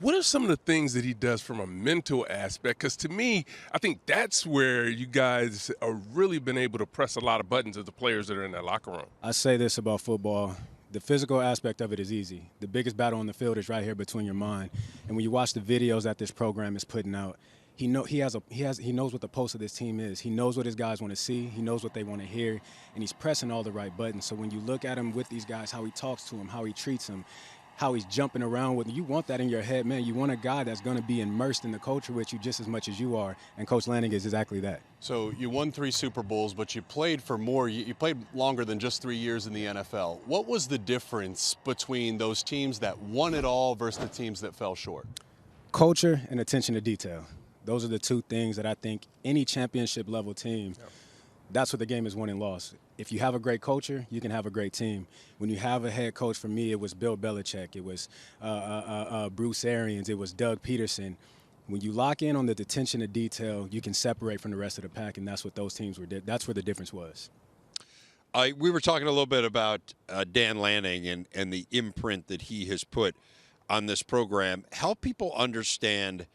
Speaker 4: What are some of the things that he does from a mental aspect? Because to me, I think that's where you guys have really been able to press a lot of buttons of the players that are in that locker room.
Speaker 10: I say this about football. The physical aspect of it is easy. The biggest battle on the field is right here between your mind. And when you watch the videos that this program is putting out, he knows what the pulse of this team is. He knows what his guys want to see. He knows what they want to hear, and he's pressing all the right buttons. So when you look at him with these guys, how he talks to them, how he treats them, how he's jumping around with, you want that in your head, man. You want a guy that's going to be immersed in the culture with you just as much as you are, and Coach Lanning is exactly that.
Speaker 3: So you won 3 Super Bowls, but you played for more. You played longer than just 3 years in the NFL. What was the difference between those teams that won it all versus the teams that fell short?
Speaker 10: Culture and attention to detail. Those are the two things that I think any championship level team, that's what the game is won and lost. If you have a great culture, you can have a great team. When you have a head coach, for me, it was Bill Belichick. It was Bruce Arians. It was Doug Peterson. When you lock in on the attention to detail, you can separate from the rest of the pack, and that's what those teams were. That's where the difference was.
Speaker 1: We were talking a little bit about Dan Lanning and the imprint that he has put on this program. Help people understand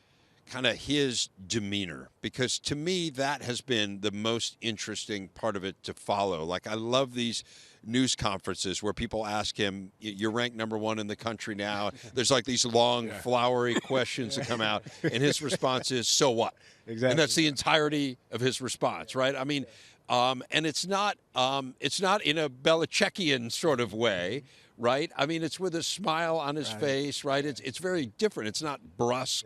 Speaker 1: kind of his demeanor, because to me that has been the most interesting part of it to follow. Like, I love these news conferences where people ask him, you're ranked number 1 in the country now. There's like these long, flowery questions that come out, and his response is, so what?
Speaker 10: Exactly.
Speaker 1: And that's the entirety of his response, right? I mean, and it's not in a Belichickian sort of way, right? I mean, it's with a smile on his face, right? It's very different. It's not brusque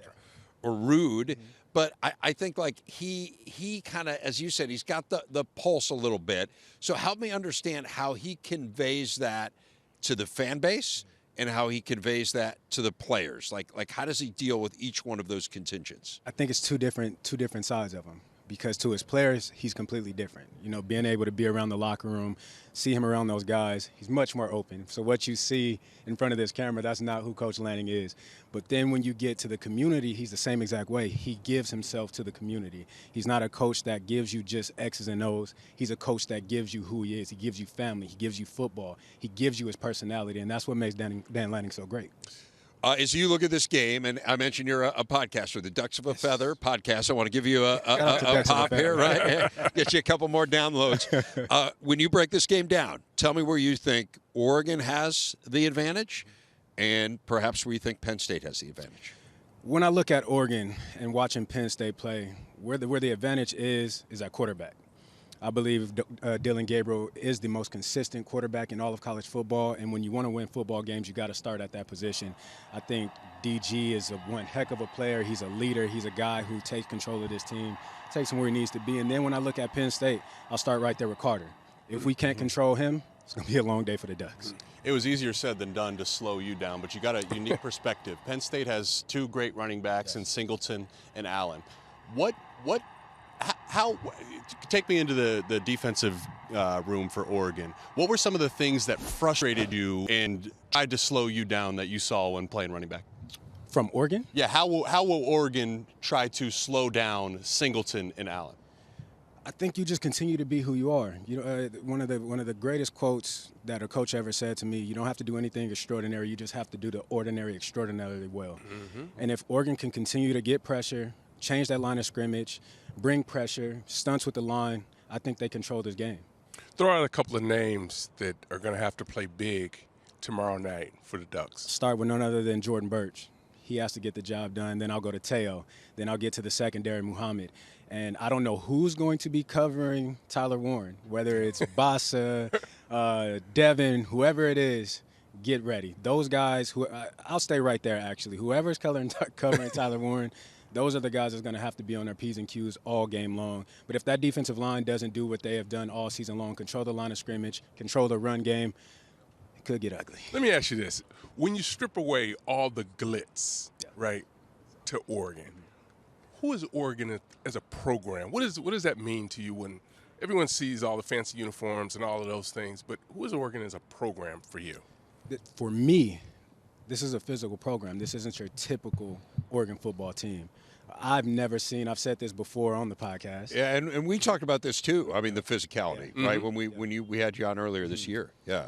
Speaker 1: or rude, but I think like he kind of, as you said, he's got the pulse a little bit. So help me understand how he conveys that to the fan base and how he conveys that to the players. Like how does he deal with each one of those contingents?
Speaker 10: I think it's two different sides of him. Because to his players, he's completely different. You know, being able to be around the locker room, see him around those guys, he's much more open. So what you see in front of this camera, that's not who Coach Lanning is. But then when you get to the community, he's the same exact way. He gives himself to the community. He's not a coach that gives you just X's and O's. He's a coach that gives you who he is. He gives you family. He gives you football. He gives you his personality, and that's what makes Dan Lanning so great.
Speaker 1: As you look at this game, and I mentioned you're a podcaster, the Ducks of a Feather podcast. I want to give you a pop here, right? Get you a couple more downloads. When you break this game down, tell me where you think Oregon has the advantage, and perhaps where you think Penn State has the advantage.
Speaker 10: When I look at Oregon and watching Penn State play, where the advantage is at quarterback. I believe Dillion Gabriel is the most consistent quarterback in all of college football, and when you want to win football games, you got to start at that position. I think DG is one heck of a player. He's a leader. He's a guy who takes control of this team, takes him where he needs to be. And then when I look at Penn State, I'll start right there with Carter. If we can't control him, it's going to be a long day for the Ducks.
Speaker 3: It was easier said than done to slow you down, but you got a unique perspective. Penn State has 2 great running backs in Singleton and Allen. How take me into the defensive room for Oregon. What were some of the things that frustrated you and tried to slow you down that you saw when playing running back?
Speaker 10: From Oregon?
Speaker 3: Yeah, how will Oregon try to slow down Singleton and Allen?
Speaker 10: I think you just continue to be who you are. You know, one of the greatest quotes that a coach ever said to me: "You don't have to do anything extraordinary. You just have to do the ordinary extraordinarily well." Mm-hmm. And if Oregon can continue to get pressure, change that line of scrimmage, bring pressure, stunts with the line, I think they control this game.
Speaker 4: Throw out a couple of names that are going to have to play big tomorrow night for the Ducks.
Speaker 10: Start with none other than Jordan Birch. He has to get the job done. Then I'll go to Teo. Then I'll get to the secondary, Muhammad. And I don't know who's going to be covering Tyler Warren, whether it's Bassa, Devin, whoever it is, get ready. Those guys, I'll stay right there, actually. Whoever's covering Tyler Warren, those are the guys that's going to have to be on their P's and Q's all game long. But if that defensive line doesn't do what they have done all season long, control the line of scrimmage, control the run game, it could get ugly.
Speaker 4: Let me ask you this. When you strip away all the glitz, right, to Oregon, who is Oregon as a program? What does that mean to you when everyone sees all the fancy uniforms and all of those things, but who is Oregon as a program for you?
Speaker 10: For me, this is a physical program. This isn't your typical Oregon football team. I've said this before on the podcast.
Speaker 1: Yeah, and we talked about this too. I mean, the physicality, right? When we had you on earlier this year. Yeah.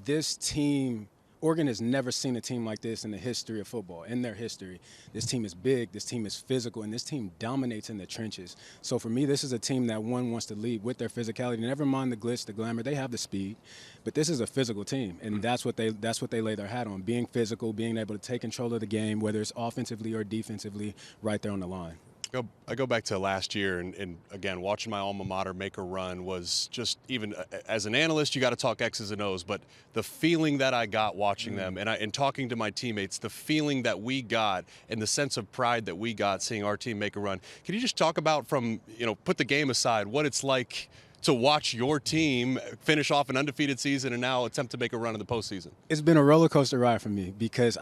Speaker 10: This team, Oregon has never seen a team like this in the history of football, in their history. This team is big, this team is physical, and this team dominates in the trenches. So for me, this is a team that wants to lead with their physicality. Never mind the glitz, the glamour, they have the speed, but this is a physical team, and that's what they lay their hat on, being physical, being able to take control of the game, whether it's offensively or defensively, right there on the line.
Speaker 3: I go back to last year, and again, watching my alma mater make a run was just, even as an analyst, you got to talk X's and O's, but the feeling that I got watching them and talking to my teammates, the feeling that we got and the sense of pride that we got seeing our team make a run. Can you just talk about, from, put the game aside, what it's like to watch your team finish off an undefeated season and now attempt to make a run in the postseason?
Speaker 10: It's been a roller coaster ride for me because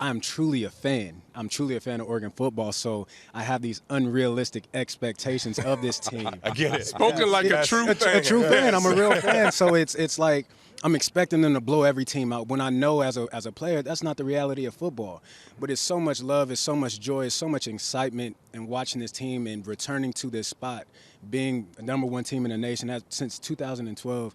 Speaker 10: I'm truly a fan. I'm truly a fan of Oregon football, so I have these unrealistic expectations of this team.
Speaker 3: I get it.
Speaker 4: Spoken like a true fan.
Speaker 10: A true fan. I'm a real fan, so it's like I'm expecting them to blow every team out when I know as a player that's not the reality of football. But it's so much love, it's so much joy, it's so much excitement in watching this team and returning to this spot, being the #1 team in the nation since 2012.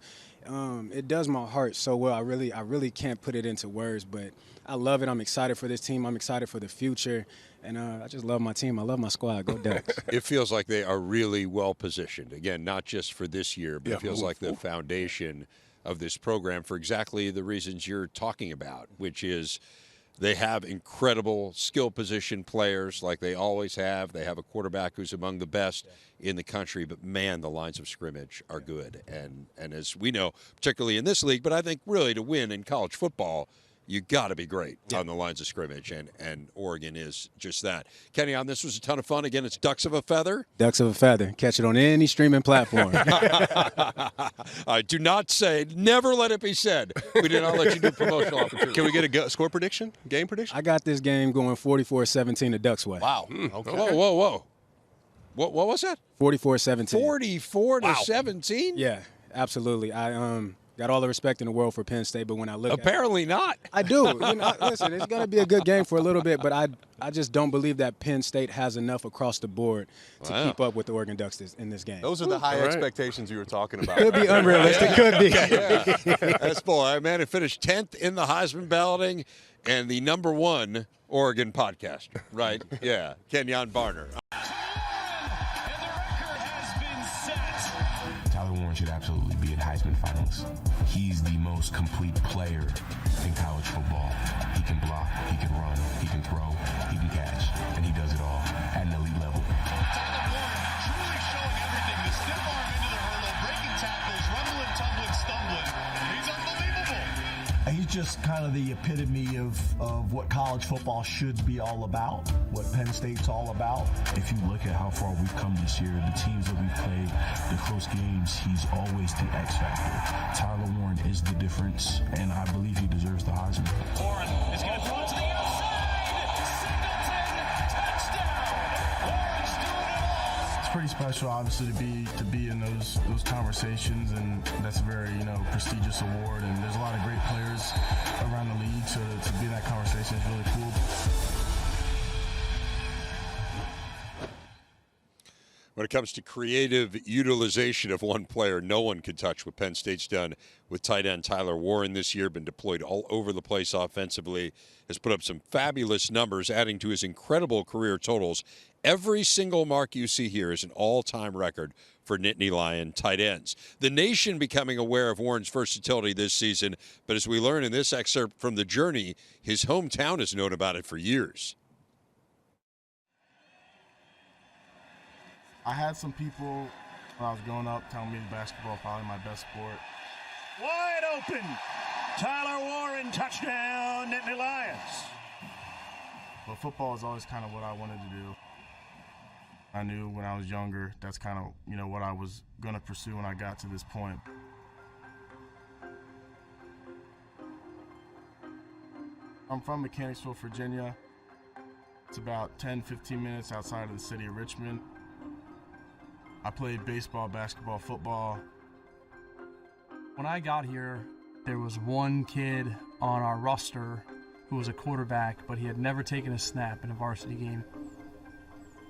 Speaker 10: It does my heart so well. I really can't put it into words, but I love it. I'm excited for this team. I'm excited for the future. And I just love my team. I love my squad. Go Ducks.
Speaker 1: It feels like they are really well positioned. Again, not just for this year, but it feels like the foundation of this program for exactly the reasons you're talking about, which is they have incredible skill position players like they always have. They have a quarterback who's among the best in the country, but man, the lines of scrimmage are good. And as we know, particularly in this league, but I think really to win in college football, you got to be great on the lines of scrimmage, and Oregon is just that. Kenjon, this was a ton of fun. Again, it's Ducks of a Feather.
Speaker 10: Ducks of a Feather. Catch it on any streaming platform.
Speaker 1: Do not say, never let it be said. We did not let you do promotional opportunity.
Speaker 3: Can we get a score prediction, game prediction?
Speaker 10: I got this game going 44-17 the Ducks way.
Speaker 3: Wow. Okay.
Speaker 1: Whoa. What was that?
Speaker 10: 44-17.
Speaker 1: 44-17?
Speaker 10: Yeah, absolutely. I got all the respect in the world for Penn State, but when I look
Speaker 1: Apparently not.
Speaker 10: I do. Listen, it's going to be a good game for a little bit, but I just don't believe that Penn State has enough across the board to keep up with the Oregon Ducks in this game.
Speaker 3: Those are the high expectations you were talking about.
Speaker 10: Could be unrealistic. Could be.
Speaker 1: That's bull. All right, man, it finished 10th in the Heisman balloting and the #1 Oregon podcaster, right? Yeah, Kenjon Barner.
Speaker 9: Tyler Warren should absolutely be a Heisman finalist. He's the most complete player in college football. He can block, he can run, he can throw, he can catch, and he does it all at an elite level.
Speaker 5: Tyler Warren truly showing everything. The stiff arm into the hurdle, breaking tackles, rumbling, tumbling, stumbling. He's unbelievable.
Speaker 11: He's just kind of the epitome of what college football should be all about, what Penn State's all about.
Speaker 9: If you look at how far we've come this year, the teams that we've played, the close games, he's always the X factor. Tyler Warren is the difference, and I believe he deserves the Heisman.
Speaker 5: Warren is going to throw it to the outside. Singleton, touchdown. Warren's doing it all.
Speaker 6: It's pretty special, obviously, to be in those conversations, and that's a very prestigious award. And there's a lot of great players around the league, so to be in that conversation is really cool.
Speaker 1: When it comes to creative utilization of one player, no one could touch what Penn State's done with tight end Tyler Warren this year. Been deployed all over the place offensively. Has put up some fabulous numbers, adding to his incredible career totals. Every single mark you see here is an all-time record for Nittany Lion tight ends. The nation becoming aware of Warren's versatility this season, but as we learn in this excerpt from The Journey, his hometown has known about it for years.
Speaker 6: I had some people when I was growing up telling me basketball is probably my best sport.
Speaker 5: Wide open. Tyler Warren, touchdown, Nittany Lions.
Speaker 6: But football is always kind of what I wanted to do. I knew when I was younger that's kind of, what I was going to pursue when I got to this point. I'm from Mechanicsville, Virginia. It's about 10-15 minutes outside of the city of Richmond. I played baseball, basketball, football.
Speaker 12: When I got here, there was one kid on our roster who was a quarterback, but he had never taken a snap in a varsity game.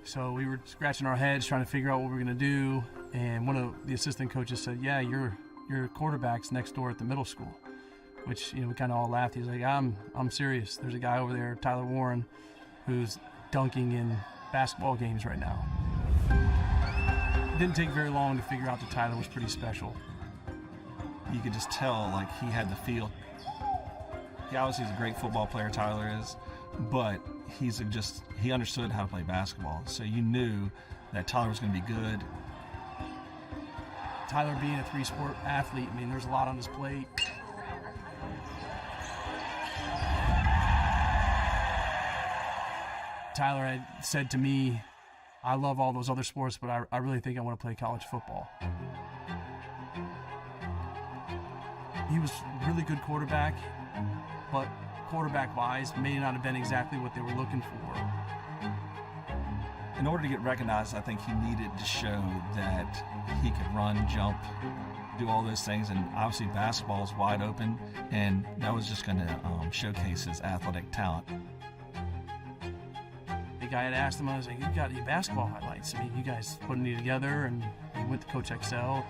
Speaker 12: So we were scratching our heads trying to figure out what we were going to do, and one of the assistant coaches said, "Yeah, your quarterback's next door at the middle school," which we kind of all laughed. He was like, "I'm serious. There's a guy over there, Tyler Warren, who's dunking in basketball games right now." It didn't take very long to figure out that Tyler was pretty special.
Speaker 13: You could just tell, he had the feel. He obviously is a great football player, Tyler is, but he understood how to play basketball. So you knew that Tyler was going to be good.
Speaker 12: Tyler being a three-sport athlete, there's a lot on his plate. Tyler had said to me, "I love all those other sports, but I really think I want to play college football." He was a really good quarterback, but quarterback-wise may not have been exactly what they were looking for.
Speaker 13: In order to get recognized, I think he needed to show that he could run, jump, do all those things, and obviously basketball is wide open, and that was just going to showcase his athletic talent.
Speaker 12: The guy had asked him, I was like, "You got any basketball highlights? You guys putting it together?" And he went to Coach Excel.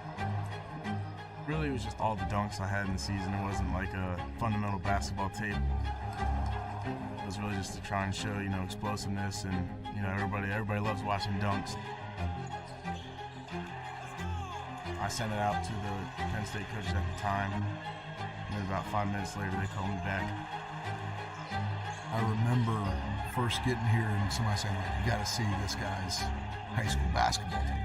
Speaker 6: Really, it was just all the dunks I had in the season. It wasn't like a fundamental basketball tape. It was really just to try and show, explosiveness, and everybody loves watching dunks. I sent it out to the Penn State coaches at the time, and then about 5 minutes later, they called me back.
Speaker 14: I remember first getting here and somebody saying, "You got to see this guy's high school basketball team."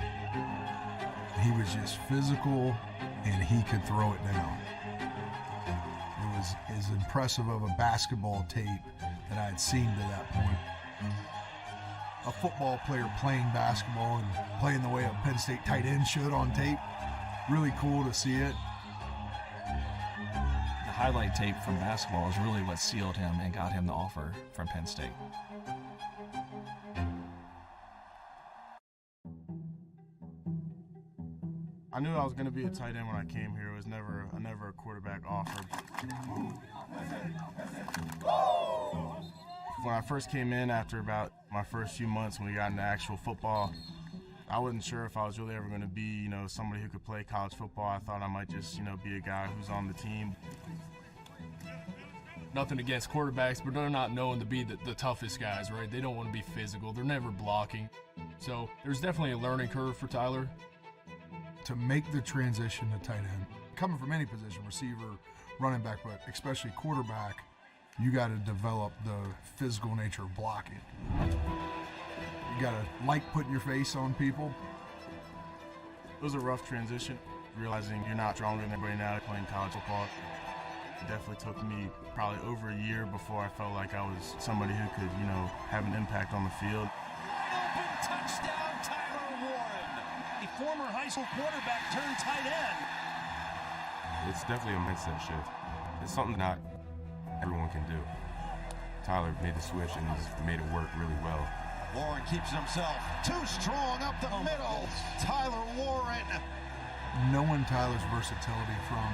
Speaker 14: He was just physical, and he could throw it down. It was as impressive of a basketball tape that I had seen to that point. A football player playing basketball and playing the way a Penn State tight end should on tape. Really cool to see it.
Speaker 13: The highlight tape from basketball is really what sealed him and got him the offer from Penn State.
Speaker 6: I knew I was going to be a tight end when I came here. It was never a quarterback offer. When I first came in, after about my first few months when we got into actual football, I wasn't sure if I was really ever going to be, somebody who could play college football. I thought I might just, be a guy who's on the team.
Speaker 15: Nothing against quarterbacks, but they're not known to be the toughest guys, right? They don't want to be physical. They're never blocking. So there's definitely a learning curve for Tyler.
Speaker 14: To make the transition to tight end, coming from any position, receiver, running back, but especially quarterback, you got to develop the physical nature of blocking. You got to putting your face on people.
Speaker 6: It was a rough transition, realizing you're not stronger than everybody now playing college football. It definitely took me probably over a year before I felt like I was somebody who could, have an impact on the field.
Speaker 5: Open touchdown, Tyler Warren. A former high school quarterback turned tight end.
Speaker 16: It's definitely a mindset shift. It's something not everyone can do. Tyler made the switch and he's made it work really well.
Speaker 5: Warren keeps himself too strong up the middle. Tyler Warren.
Speaker 14: Knowing Tyler's versatility from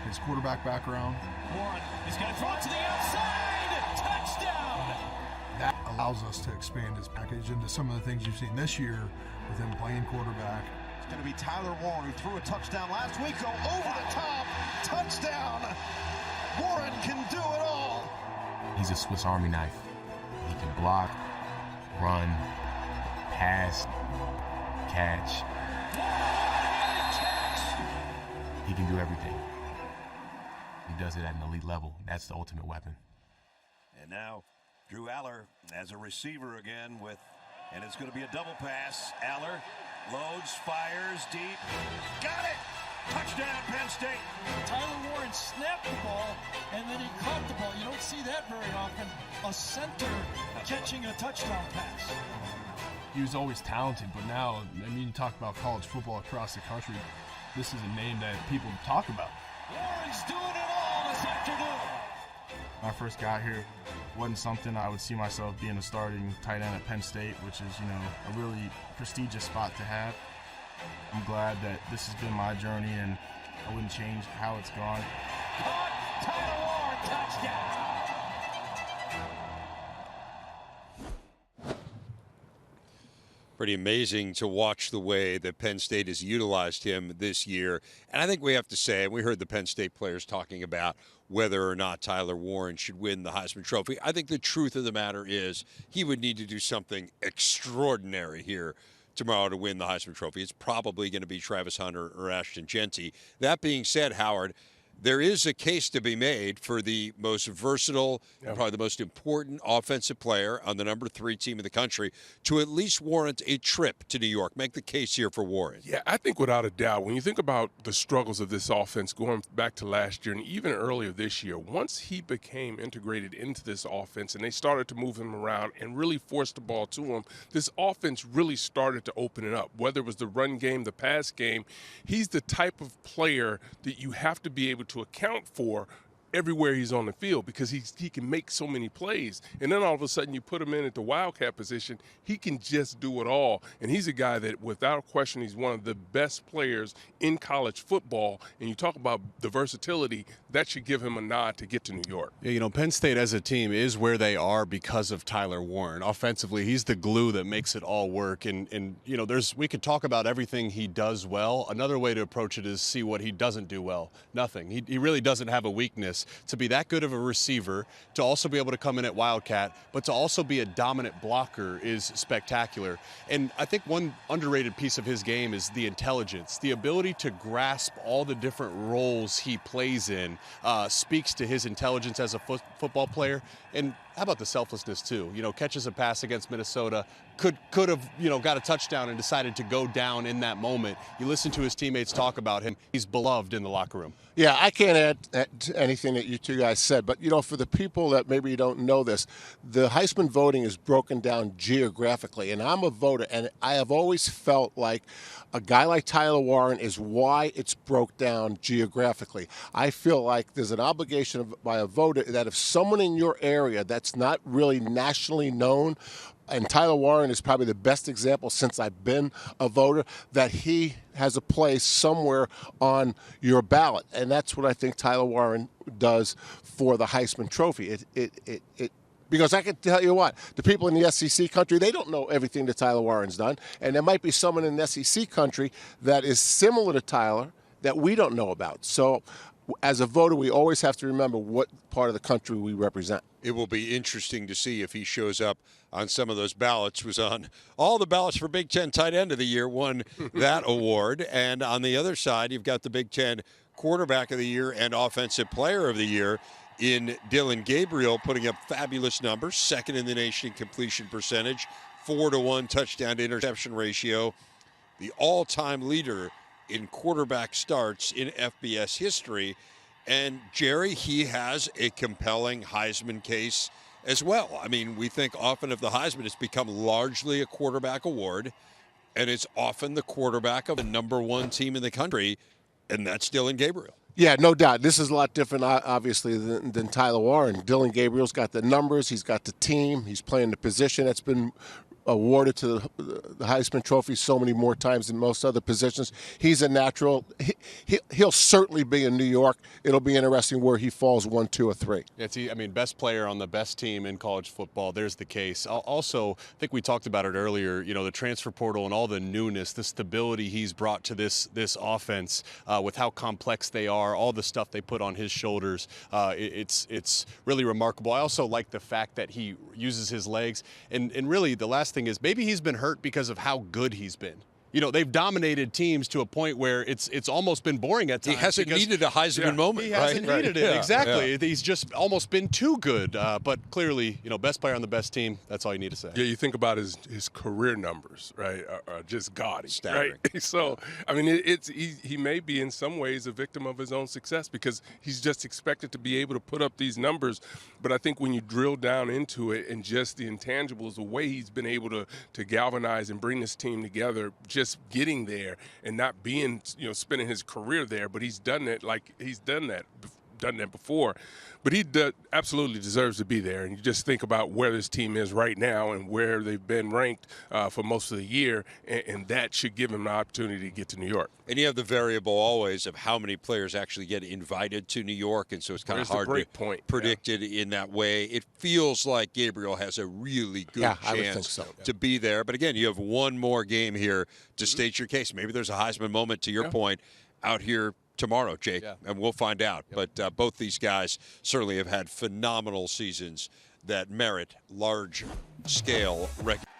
Speaker 14: his quarterback background.
Speaker 5: Warren is going to throw it to the outside. Touchdown.
Speaker 14: That allows us to expand his package into some of the things you've seen this year with him playing quarterback.
Speaker 5: It's going to be Tyler Warren, who threw a touchdown last week. Go over the top. Touchdown. Warren can do it all.
Speaker 9: He's a Swiss Army knife. He can block, run, pass, catch. He can do everything. He does it at an elite level. That's the ultimate weapon.
Speaker 5: And now Drew Aller as a receiver again and it's going to be a double pass. Aller loads, fires deep. Got it! Touchdown, Penn State.
Speaker 17: Tyler Warren snapped the ball, and then he caught the ball. You don't see that very often. A center catching a touchdown pass.
Speaker 15: He was always talented, but now, I mean, you talk about college football across the country, this is a name that people talk about.
Speaker 17: Warren's doing it all this afternoon.
Speaker 6: When I first got here, wasn't something I would see myself being a starting tight end at Penn State, which is, a really prestigious spot to have. I'm glad that this has been my journey, and I wouldn't change how it's gone.
Speaker 17: Tyler Warren, touchdown.
Speaker 1: Pretty amazing to watch the way that Penn State has utilized him this year. And I think we have to say, and we heard the Penn State players talking about whether or not Tyler Warren should win the Heisman Trophy. I think the truth of the matter is he would need to do something extraordinary here tomorrow to win the Heisman Trophy. It's probably going to be Travis Hunter or Ashton Jeanty. That being said, Howard, there is a case to be made for the most versatile and probably the most important offensive player on the number 3 team in the country to at least warrant a trip to New York. Make the case here for Warren.
Speaker 4: Yeah, I think without a doubt, when you think about the struggles of this offense going back to last year and even earlier this year, once he became integrated into this offense and they started to move him around and really force the ball to him, this offense really started to open it up. Whether it was the run game, the pass game, he's the type of player that you have to be able to account for everywhere he's on the field because he can make so many plays. And then all of a sudden you put him in at the wildcat position, he can just do it all. And he's a guy that without question, he's one of the best players in college football. And you talk about the versatility, that should give him a nod to get to New York.
Speaker 3: Yeah, Penn State as a team is where they are because of Tyler Warren. Offensively, he's the glue that makes it all work. And we could talk about everything he does well. Another way to approach it is see what he doesn't do well. Nothing. He really doesn't have a weakness. To be that good of a receiver, to also be able to come in at Wildcat, but to also be a dominant blocker is spectacular. And I think one underrated piece of his game is the intelligence. The ability to grasp all the different roles he plays in speaks to his intelligence as a football player. And how about the selflessness too? Catches a pass against Minnesota, could have, got a touchdown and decided to go down in that moment. You listen to his teammates talk about him. He's beloved in the locker room.
Speaker 2: Yeah, I can't add to anything that you two guys said, but, for the people that maybe don't know this, the Heisman voting is broken down geographically, and I'm a voter, and I have always felt like a guy like Tyler Warren is why it's broke down geographically. I feel like there's an obligation by a voter that if someone in your area that's not really nationally known, and Tyler Warren is probably the best example since I've been a voter, that he has a place somewhere on your ballot. And that's what I think Tyler Warren does for the Heisman Trophy. Because I can tell you what, the people in the SEC country, they don't know everything that Tyler Warren's done. And there might be someone in the SEC country that is similar to Tyler that we don't know about. So as a voter, we always have to remember what part of the country we represent.
Speaker 1: It will be interesting to see if he shows up on some of those ballots. Was on all the ballots for Big Ten Tight End of the Year, won that award. And on the other side, you've got the Big Ten Quarterback of the Year and Offensive Player of the Year in Dillion Gabriel, putting up fabulous numbers, second in the nation in completion percentage, 4-to-1 touchdown to interception ratio, the all-time leader in quarterback starts in FBS history. And Jerry, he has a compelling Heisman case as well. I mean, we think often of the Heisman, it's become largely a quarterback award, and it's often the quarterback of the number 1 team in the country, and that's Dillion Gabriel.
Speaker 2: Yeah, no doubt. This is a lot different, obviously, than Tyler Warren. Dillion Gabriel's got the numbers. He's got the team. He's playing the position that's been awarded to the Heisman Trophy so many more times than most other positions. He's a natural. He'll certainly be in New York. It'll be interesting where he falls 1, 2, or 3.
Speaker 3: I mean, best player on the best team in college football. There's the case. Also, I think we talked about it earlier. You know, the transfer portal and all the newness, the stability he's brought to this offense with how complex they are, all the stuff they put on his shoulders. It's really remarkable. I also like the fact that he uses his legs. And really, the last thing is maybe he's been hurt because of how good he's been. You know, they've dominated teams to a point where it's almost been boring at times.
Speaker 1: He hasn't needed a Heisman moment,
Speaker 3: He hasn't
Speaker 1: right?
Speaker 3: needed it, exactly. He's just almost been too good. But clearly, you know, best player on the best team, that's all you need to say.
Speaker 4: Yeah, you think about his career numbers, right, are just gaudy.
Speaker 1: Staggering.
Speaker 4: Right? So, I mean, he may be in some ways a victim of his own success because he's just expected to be able to put up these numbers. But I think when you drill down into it and just the intangibles, the way he's been able to galvanize and bring this team together, just getting there and not being, you know, spending his career there, but he's done it like he's done that before. But he absolutely deserves to be there. And you just think about where this team is right now and where they've been ranked for most of the year, and that should give him an opportunity to get to New York.
Speaker 1: And you have the variable always of how many players actually get invited to New York, and so it's kind of hard to predict it in that way. It feels like Gabriel has a really good chance to be there. But again, you have one more game here to state your case. Maybe there's a Heisman moment, to your point, out here tomorrow, Jake, and we'll find out. But both these guys certainly have had phenomenal seasons that merit large-scale recognition.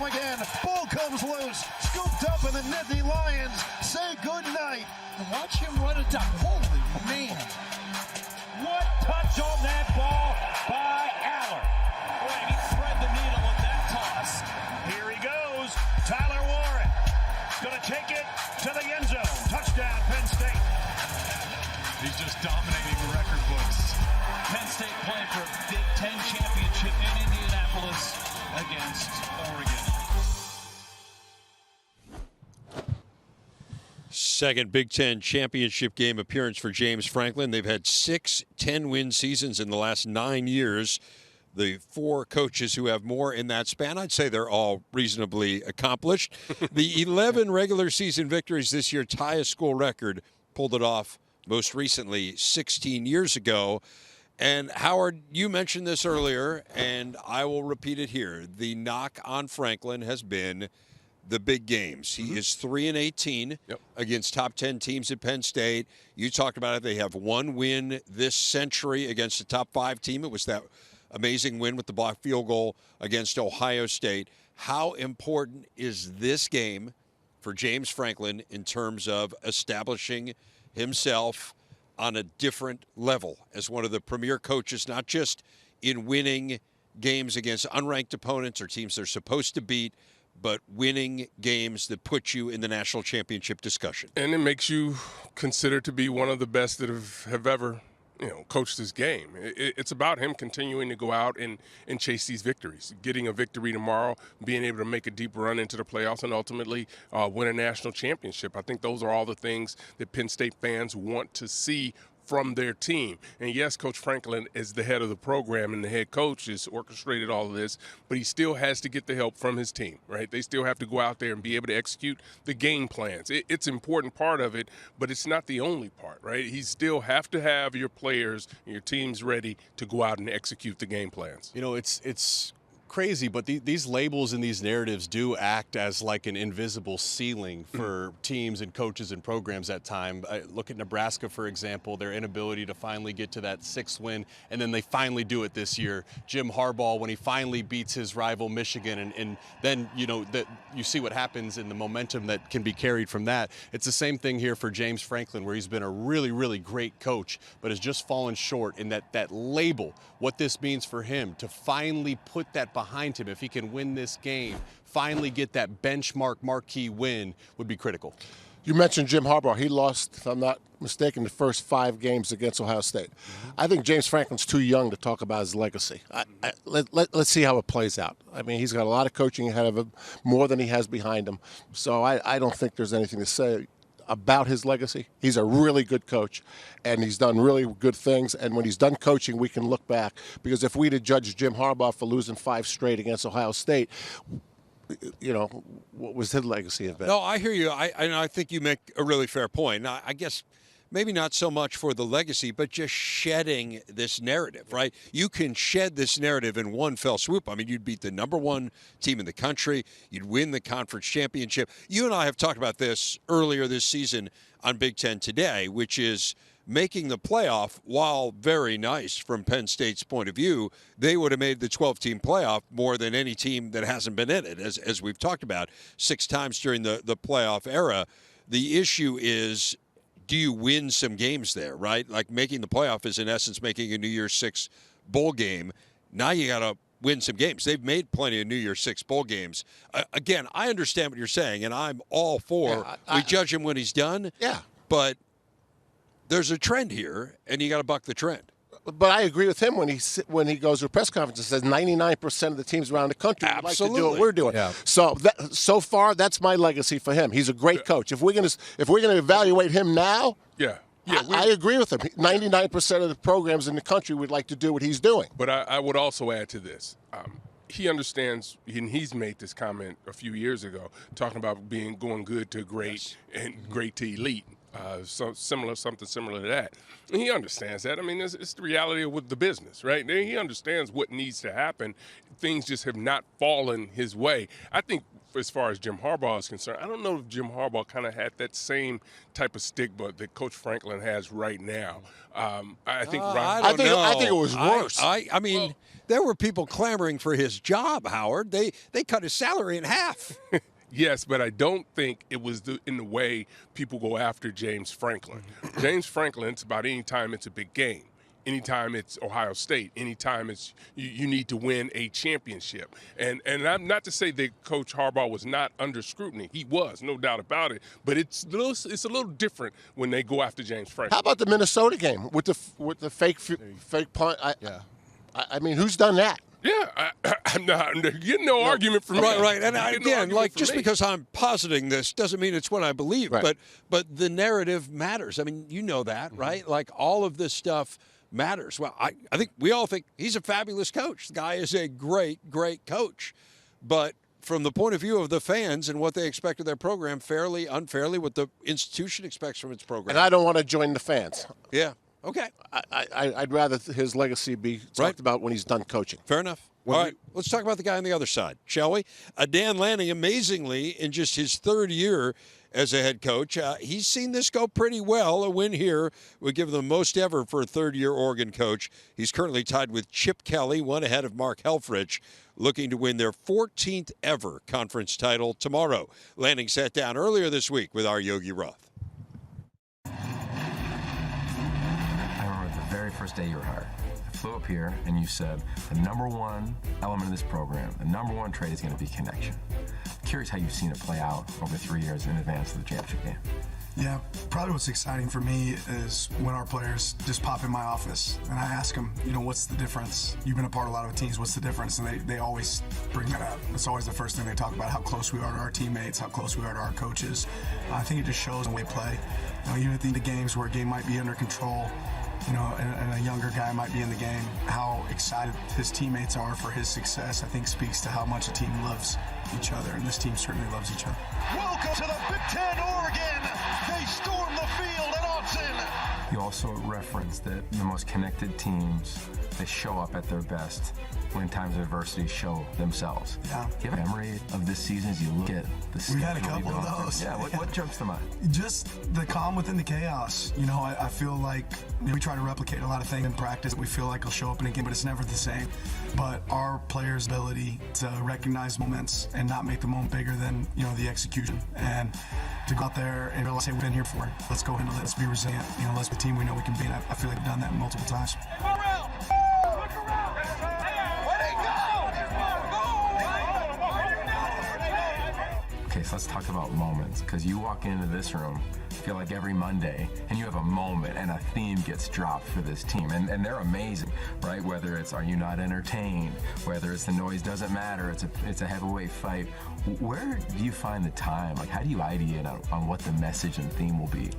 Speaker 17: Again, ball comes loose, scooped up, and the Nittany Lions say good night. And watch him run it down. Holy man. What touch on that ball by Aller. Boy, he thread the needle with that toss. Here he goes. Tyler Warren. Going to take it to the end zone. Touchdown, Penn State.
Speaker 18: He's just dominating the record books.
Speaker 17: Penn State playing for a Big Ten championship in Indianapolis against Oregon.
Speaker 1: Second Big Ten championship game appearance for James Franklin. They've had 6 10-win seasons in the last 9 years. The 4 coaches who have more in that span, I'd say they're all reasonably accomplished. The 11 regular season victories this year tie a school record. Pulled it off most recently 16 years ago. And Howard, you mentioned this earlier, and I will repeat it here. The knock on Franklin has been the big games. He is 3-18 against top 10 teams at Penn State. You talked about it. They have one win this century against a top 5 team. It was that amazing win with the blocked field goal against Ohio State. How important is this game for James Franklin in terms of establishing himself on a different level as one of the premier coaches, not just in winning games against unranked opponents or teams they're supposed to beat, but winning games that put you in the national championship discussion?
Speaker 4: And it makes you considered to be one of the best that have ever, coached this game. It's about him continuing to go out and chase these victories, getting a victory tomorrow, being able to make a deep run into the playoffs, and ultimately win a national championship. I think those are all the things that Penn State fans want to see from their team. And yes, Coach Franklin is the head of the program and the head coach has orchestrated all of this, but he still has to get the help from his team, right? They still have to go out there and be able to execute the game plans. It's an important part of it, but it's not the only part, right? You still have to have your players and your teams ready to go out and execute the game plans.
Speaker 3: It's crazy, but these labels and these narratives do act as like an invisible ceiling for teams and coaches and programs at time. Look at Nebraska, for example, their inability to finally get to that 6th win, and then they finally do it this year. Jim Harbaugh, when he finally beats his rival Michigan, and then that you see what happens in the momentum that can be carried from that. It's the same thing here for James Franklin, where he's been a really, really great coach, but has just fallen short in that label, what this means for him to finally put that behind him. If he can win this game, finally get that benchmark marquee win, would be critical.
Speaker 2: You mentioned Jim Harbaugh. He lost, if I'm not mistaken, the first 5 games against Ohio State. I think James Franklin's too young to talk about his legacy. Let's see how it plays out. I mean, he's got a lot of coaching ahead of him, more than he has behind him. So I don't think there's anything to say about his legacy. He's a really good coach, and he's done really good things. And when he's done coaching, we can look back. Because if we'd have judged Jim Harbaugh for losing 5 straight against Ohio State, what was his legacy have been?
Speaker 1: No, I hear you. I think you make a really fair point. Now, I guess maybe not so much for the legacy, but just shedding this narrative, right? You can shed this narrative in one fell swoop. I mean, you'd beat the #1 team in the country. You'd win the conference championship. You and I have talked about this earlier this season on Big Ten Today, which is making the playoff, while very nice from Penn State's point of view, they would have made the 12-team playoff more than any team that hasn't been in it, as we've talked about 6 times during the playoff era. The issue is, do you win some games there, right? Like making the playoff is in essence making a New Year's 6 bowl game. Now you got to win some games. They've made plenty of New Year's 6 bowl games. Again, I understand what you're saying, and I'm all for we judge him when he's done.
Speaker 2: Yeah.
Speaker 1: But there's a trend here, and you got to buck the trend.
Speaker 2: But I agree with him when he goes to a press conference and says 99% of the teams around the country would like to do what we're doing. Yeah. So far, that's my legacy for him. He's a great coach. If we're gonna evaluate him now, I agree with him. 99% of the programs in the country would like to do what he's doing.
Speaker 4: But I would also add to this. He understands, and he's made this comment a few years ago, talking about going good to great and great to elite. Something similar to that. And he understands that. I mean, it's the reality with the business, right? He understands what needs to happen. Things just have not fallen his way. I think as far as Jim Harbaugh is concerned, I don't know if Jim Harbaugh kind of had that same type of stigma that Coach Franklin has right now. I think
Speaker 2: it was worse.
Speaker 1: I mean, there were people clamoring for his job, Howard. They cut his salary in half.
Speaker 4: Yes, but I don't think it was in the way people go after James Franklin. James Franklin, it's about any time it's a big game, anytime it's Ohio State, anytime it's you need to win a championship. And I'm not to say that Coach Harbaugh was not under scrutiny. He was, no doubt about it. But it's a little different when they go after James Franklin.
Speaker 2: How about the Minnesota game with the fake punt? I mean, who's done that?
Speaker 4: Yeah, I'm not getting no argument from me.
Speaker 1: Right. And again, just because I'm positing this doesn't mean it's what I believe. Right. But the narrative matters. I mean, you know that, right? Like all of this stuff matters. Well, I think we all think he's a fabulous coach. The guy is a great, great coach. But from the point of view of the fans and what they expect of their program, fairly, unfairly, what the institution expects from its program.
Speaker 2: And I don't want to join the fans.
Speaker 1: Yeah. Okay.
Speaker 2: I'd rather his legacy be talked about when he's done coaching.
Speaker 1: Fair enough. All right, let's talk about the guy on the other side, shall we? Dan Lanning, amazingly, in just his 3rd year as a head coach, he's seen this go pretty well. A win here would give him the most ever for a 3rd-year Oregon coach. He's currently tied with Chip Kelly, one ahead of Mark Helfrich, looking to win their 14th ever conference title tomorrow. Lanning sat down earlier this week with our Yogi Roth.
Speaker 19: Very first day you were hired, I flew up here and you said the #1 element of this program, the #1 trait is going to be connection. I'm curious how you've seen it play out over 3 years in advance of the championship game.
Speaker 8: Yeah, probably what's exciting for me is when our players just pop in my office and I ask them, what's the difference? You've been a part of a lot of teams, what's the difference? And they always bring that up. It's always the first thing they talk about, how close we are to our teammates, how close we are to our coaches. I think it just shows when we play. Even at the games where a game might be under control, and a younger guy might be in the game, how excited his teammates are for his success, I think speaks to how much a team loves each other, and this team certainly loves each other.
Speaker 17: Welcome to the Big Ten, Oregon. They storm the field at Austin.
Speaker 19: You also referenced that the most connected teams, they show up at their best when times of adversity show themselves.
Speaker 8: Yeah.
Speaker 19: Do you have a memory of this season as you look at the schedule?
Speaker 8: We had a couple of those.
Speaker 19: Yeah, what jumps to mind?
Speaker 8: Just the calm within the chaos. I feel like we try to replicate a lot of things in practice that we feel like will show up in a game, but it's never the same. But our players' ability to recognize moments and not make the moment bigger than, the execution. And to go out there and realize, hey, we've been here before. Let's go handle it. Let's be resilient. Let's be the team we know we can be. And I feel like we've done that multiple times.
Speaker 19: Okay, so let's talk about moments, because you walk into this room feel like every Monday, and you have a moment and a theme gets dropped for this team, and they're amazing, right? Whether it's "Are you not entertained?" Whether it's "The noise doesn't matter," it's a heavyweight fight. Where do you find the time? Like, how do you ideate on what the message and theme will be?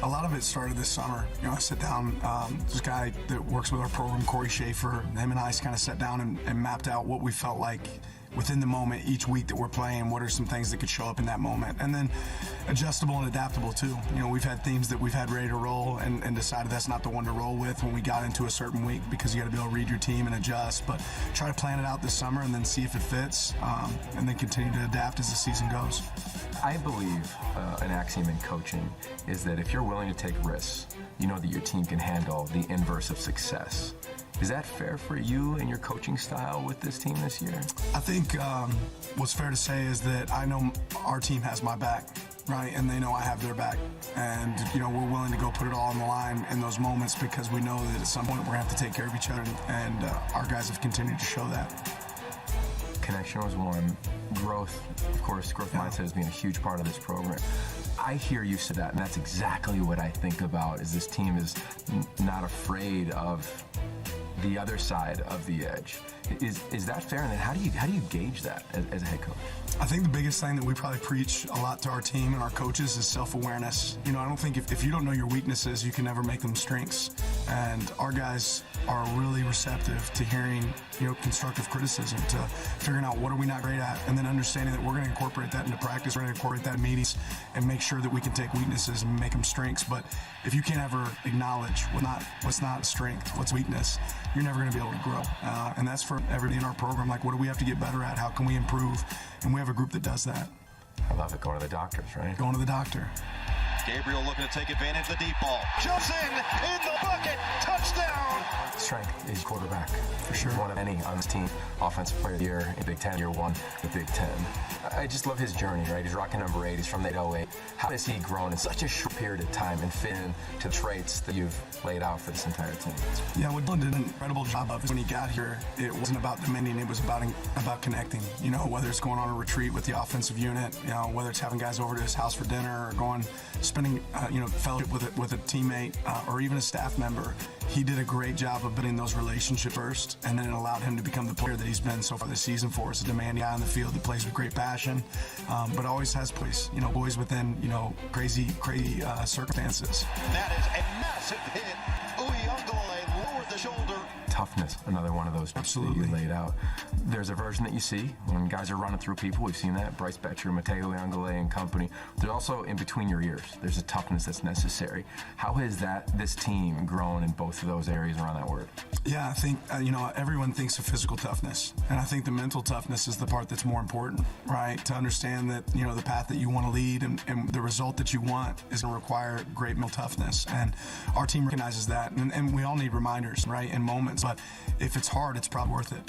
Speaker 8: A lot of it started this summer. You know, I sat down, this guy that works with our program, Corey Schaefer, him and I kind of sat down and mapped out what we felt like within the moment each week that we're playing. What are some things that could show up in that moment? And then adjustable and adaptable too. You know, we've had themes that we've had ready to roll and decided that's not the one to roll with when we got into a certain week, because you got to be able to read your team and adjust. But try to plan it out this summer and then see if it fits, and then continue to adapt as the season goes.
Speaker 19: I believe an axiom in coaching is that if you're willing to take risks, you know that your team can handle the inverse of success. Is that fair for you and your coaching style with this team this year?
Speaker 8: I think what's fair to say is that I know our team has my back, right? And they know I have their back. And, you know, we're willing to go put it all on the line in those moments because we know that at some point we're going to have to take care of each other. And our guys have continued to show that.
Speaker 19: Connection was one. Growth, of course, growth mindset has been a huge part of this program. I hear you say that, and that's exactly what I think about, is this team is not afraid of the other side of the edge. Is that fair? And then how do you gauge that as a head coach?
Speaker 8: I think the biggest thing that we probably preach a lot to our team and our coaches is self-awareness. You know, I don't think if you don't know your weaknesses, you can never make them strengths. And our guys are really receptive to hearing, you know, constructive criticism, to figuring out what are we not great at, and then understanding that we're going to incorporate that into practice, we're going to incorporate that in meetings, and make sure that we can take weaknesses and make them strengths. But if you can't ever acknowledge what's not strength, what's weakness, you're never going to be able to grow. And that's for everybody in our program. Like, what do we have to get better at? How can we improve? And we have a group that does that.
Speaker 19: I love it. Going to the doctors, right?
Speaker 8: Going to the doctor.
Speaker 17: Gabriel looking to take advantage of the deep ball. Jumps in the bucket, touchdown!
Speaker 19: Strength is quarterback.
Speaker 8: For sure.
Speaker 19: One of any on this team. Offensive player of the year in Big Ten, year one, the Big Ten. I just love his journey, right? He's rocking number 8. He's from the 808. How has he grown in such a short period of time and fit into the traits that you've laid out for this entire team?
Speaker 8: Yeah, what Dillion did an incredible job of is when he got here, it wasn't about demanding, it was about connecting. You know, whether it's going on a retreat with the offensive unit, you know, whether it's having guys over to his house for dinner, or spending fellowship with a teammate or even a staff member. He did a great job of building those relationships first, and then it allowed him to become the player that he's been so far this season for us. A demanding guy on the field that plays with great passion, but always has boys within, crazy circumstances.
Speaker 17: That is a massive hit. Uyunglele lowered the shoulder.
Speaker 19: Toughness, another one of those that you laid out. There's a version that you see when guys are running through people. We've seen that. Bryce Betcher, Mateo Uyunglele and company. There's also in between your ears. There's a toughness that's necessary. How has this team grown in both of those areas around that word?
Speaker 8: Yeah, I think, everyone thinks of physical toughness. And I think the mental toughness is the part that's more important, right? To understand that, the path that you want to lead and the result that you want is going to require great mental toughness. And our team recognizes that. And we all need reminders, right, in moments. But if it's hard, it's probably worth it,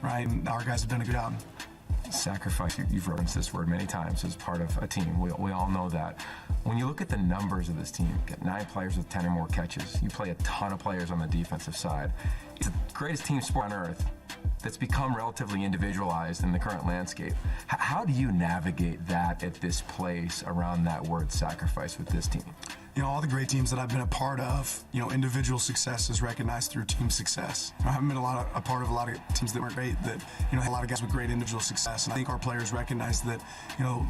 Speaker 8: right? And our guys have done a good job.
Speaker 19: Sacrifice, you've referenced this word many times as part of a team. We all know that. When you look at the numbers of this team, you get 9 players with 10 or more catches. You play a ton of players on the defensive side. It's the greatest team sport on earth that's become relatively individualized in the current landscape. How do you navigate that at this place around that word sacrifice with this team?
Speaker 8: All the great teams that I've been a part of, individual success is recognized through team success. I haven't been a part of a lot of teams that were great, that, had a lot of guys with great individual success. And I think our players recognize that,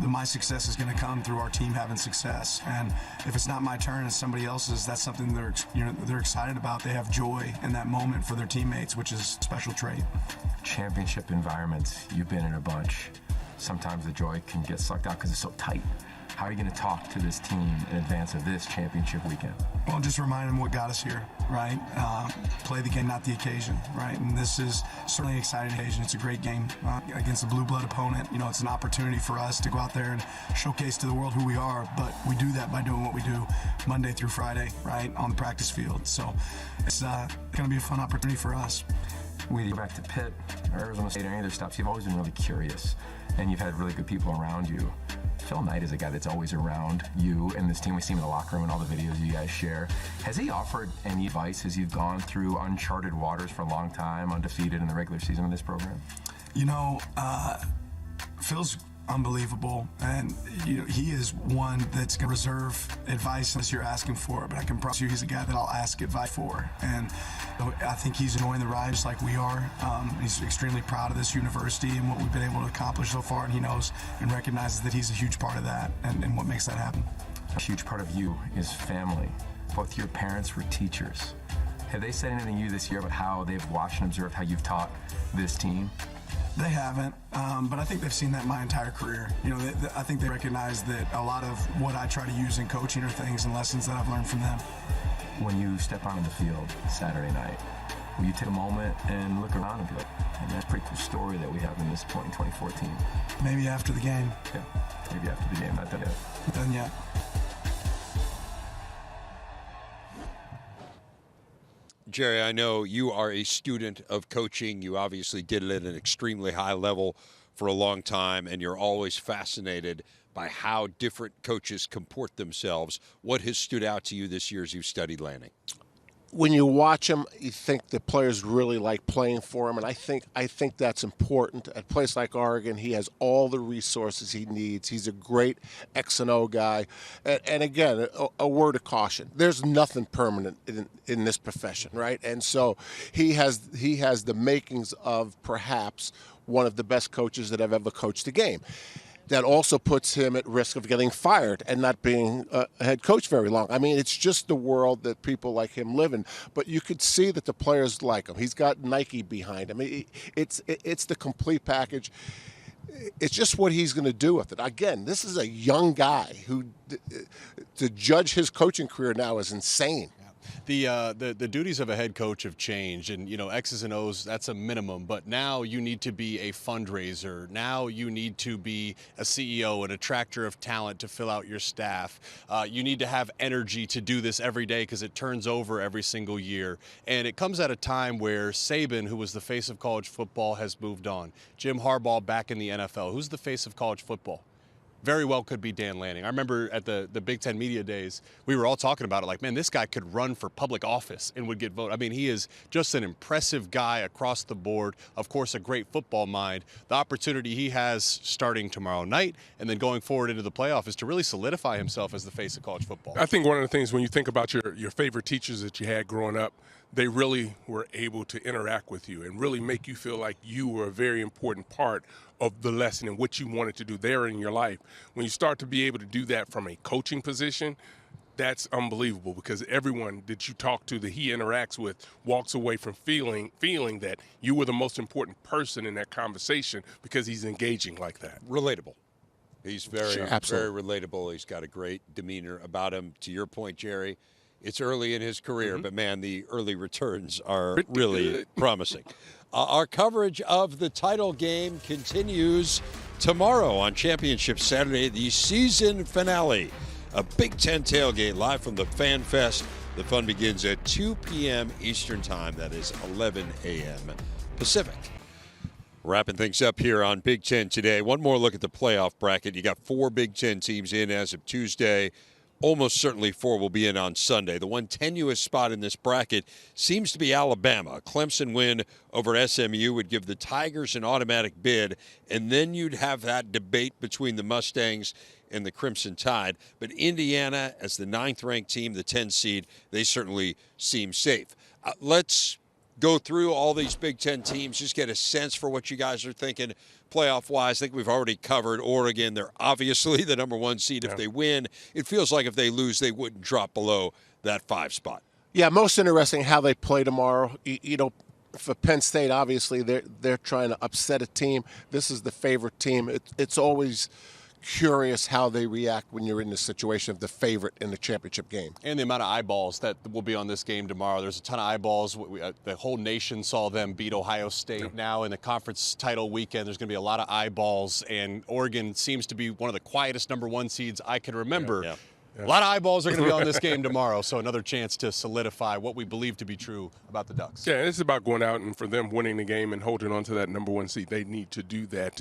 Speaker 8: my success is going to come through our team having success. And if it's not my turn, it's somebody else's, that's something they're excited about. They have joy in that moment for their teammates, which is a special trait.
Speaker 19: Championship environments, you've been in a bunch. Sometimes the joy can get sucked out because it's so tight. How are you going to talk to this team in advance of this championship weekend?
Speaker 8: Well, just remind them what got us here, right? Play the game, not the occasion, right? And this is certainly an exciting occasion. It's a great game against a blue blood opponent. It's an opportunity for us to go out there and showcase to the world who we are, but we do that by doing what we do Monday through Friday, right, on the practice field. So it's going to be a fun opportunity for us.
Speaker 19: When you go back to Pitt, Arizona State, or any other stops, you've always been really curious, and you've had really good people around you. Phil Knight is a guy that's always around you and this team. We see him in the locker room and all the videos you guys share. Has he offered any advice as you've gone through uncharted waters for a long time, undefeated in the regular season of this program?
Speaker 8: Phil's unbelievable, and he is one that's going to reserve advice unless you're asking for it, but I can promise you he's a guy that I'll ask advice for, and I think he's enjoying the ride just like we are. He's extremely proud of this university and what we've been able to accomplish so far, and he knows and recognizes that he's a huge part of that and what makes that happen.
Speaker 19: A huge part of you is family. Both your parents were teachers. Have they said anything to you this year about how they've watched and observed how you've taught this team?
Speaker 8: They haven't, but I think they've seen that my entire career. I think they recognize that a lot of what I try to use in coaching are things and lessons that I've learned from them.
Speaker 19: When you step onto the field Saturday night, will you take a moment and look around and be like, and that's a pretty cool story that we have in this point in 2014?
Speaker 8: Maybe after the game.
Speaker 19: Yeah, maybe after the game, not done yet.
Speaker 8: Not done yet.
Speaker 1: Jerry, I know you are a student of coaching. You obviously did it at an extremely high level for a long time, and you're always fascinated by how different coaches comport themselves. What has stood out to you this year as you've studied Lanning?
Speaker 2: When you watch him, you think the players really like playing for him, and I think that's important. At a place like Oregon, he has all the resources he needs. He's a great X and O guy. And again, a word of caution: there's nothing permanent in this profession, right? And so he has the makings of perhaps one of the best coaches that have ever coached a game. That also puts him at risk of getting fired and not being a head coach very long. I mean, it's just the world that people like him live in. But you could see that the players like him. He's got Nike behind him. It's the complete package. It's just what he's going to do with it. Again, this is a young guy who, to judge his coaching career now is insane.
Speaker 3: The duties of a head coach have changed, and X's and O's, that's a minimum, but now you need to be a fundraiser. Now you need to be a CEO, an attractor of talent to fill out your staff. You need to have energy to do this every day because it turns over every single year, and it comes at a time where Saban, who was the face of college football, has moved on. Jim Harbaugh back in the NFL. Who's the face of college football? Very well could be Dan Lanning. I remember at the Big Ten media days, we were all talking about it like, man, this guy could run for public office and would get voted. I mean, he is just an impressive guy across the board. Of course, a great football mind. The opportunity he has starting tomorrow night and then going forward into the playoff is to really solidify himself as the face of college football.
Speaker 4: I think one of the things when you think about your favorite teachers that you had growing up, they really were able to interact with you and really make you feel like you were a very important part of the lesson and what you wanted to do there in your life. When you start to be able to do that from a coaching position, that's unbelievable because everyone that you talk to that he interacts with walks away from feeling that you were the most important person in that conversation because he's engaging like that.
Speaker 1: Relatable. He's very
Speaker 2: Absolutely.
Speaker 1: relatable. He's got a great demeanor about him. To your point, Jerry, it's early in his career, but man, the early returns are really promising. Our coverage of the title game continues tomorrow on Championship Saturday, the season finale. A Big Ten tailgate live from the Fan Fest. The fun begins at 2 p.m. Eastern Time. That is 11 a.m. Pacific. Wrapping things up here on Big Ten today. One more look at the playoff bracket. You got 4 Big Ten teams in as of Tuesday. Almost certainly 4 will be in on Sunday. The one tenuous spot in this bracket seems to be Alabama. A Clemson win over SMU would give the Tigers an automatic bid, and then you'd have that debate between the Mustangs and the Crimson Tide. But Indiana, as the 9th-ranked team, the 10 seed, they certainly seem safe. Let's go through all these Big Ten teams, just get a sense for what you guys are thinking playoff-wise. I think we've already covered Oregon. They're obviously the number 1 seed. If they win, it feels like if they lose, they wouldn't drop below that 5 spot.
Speaker 2: Yeah, most interesting how they play tomorrow. For Penn State, obviously, they're trying to upset a team. This is the favorite team. It's always curious how they react when you're in the situation of the favorite in the championship game.
Speaker 3: And the amount of eyeballs that will be on this game tomorrow. There's a ton of eyeballs. The whole nation saw them beat Ohio State now in the conference title weekend. There's going to be a lot of eyeballs, and Oregon seems to be one of the quietest number 1 seeds I can remember. A lot of eyeballs are going to be on this game tomorrow, so another chance to solidify what we believe to be true about the Ducks.
Speaker 4: Yeah, it's about going out and for them winning the game and holding on to that number 1 seed. They need to do that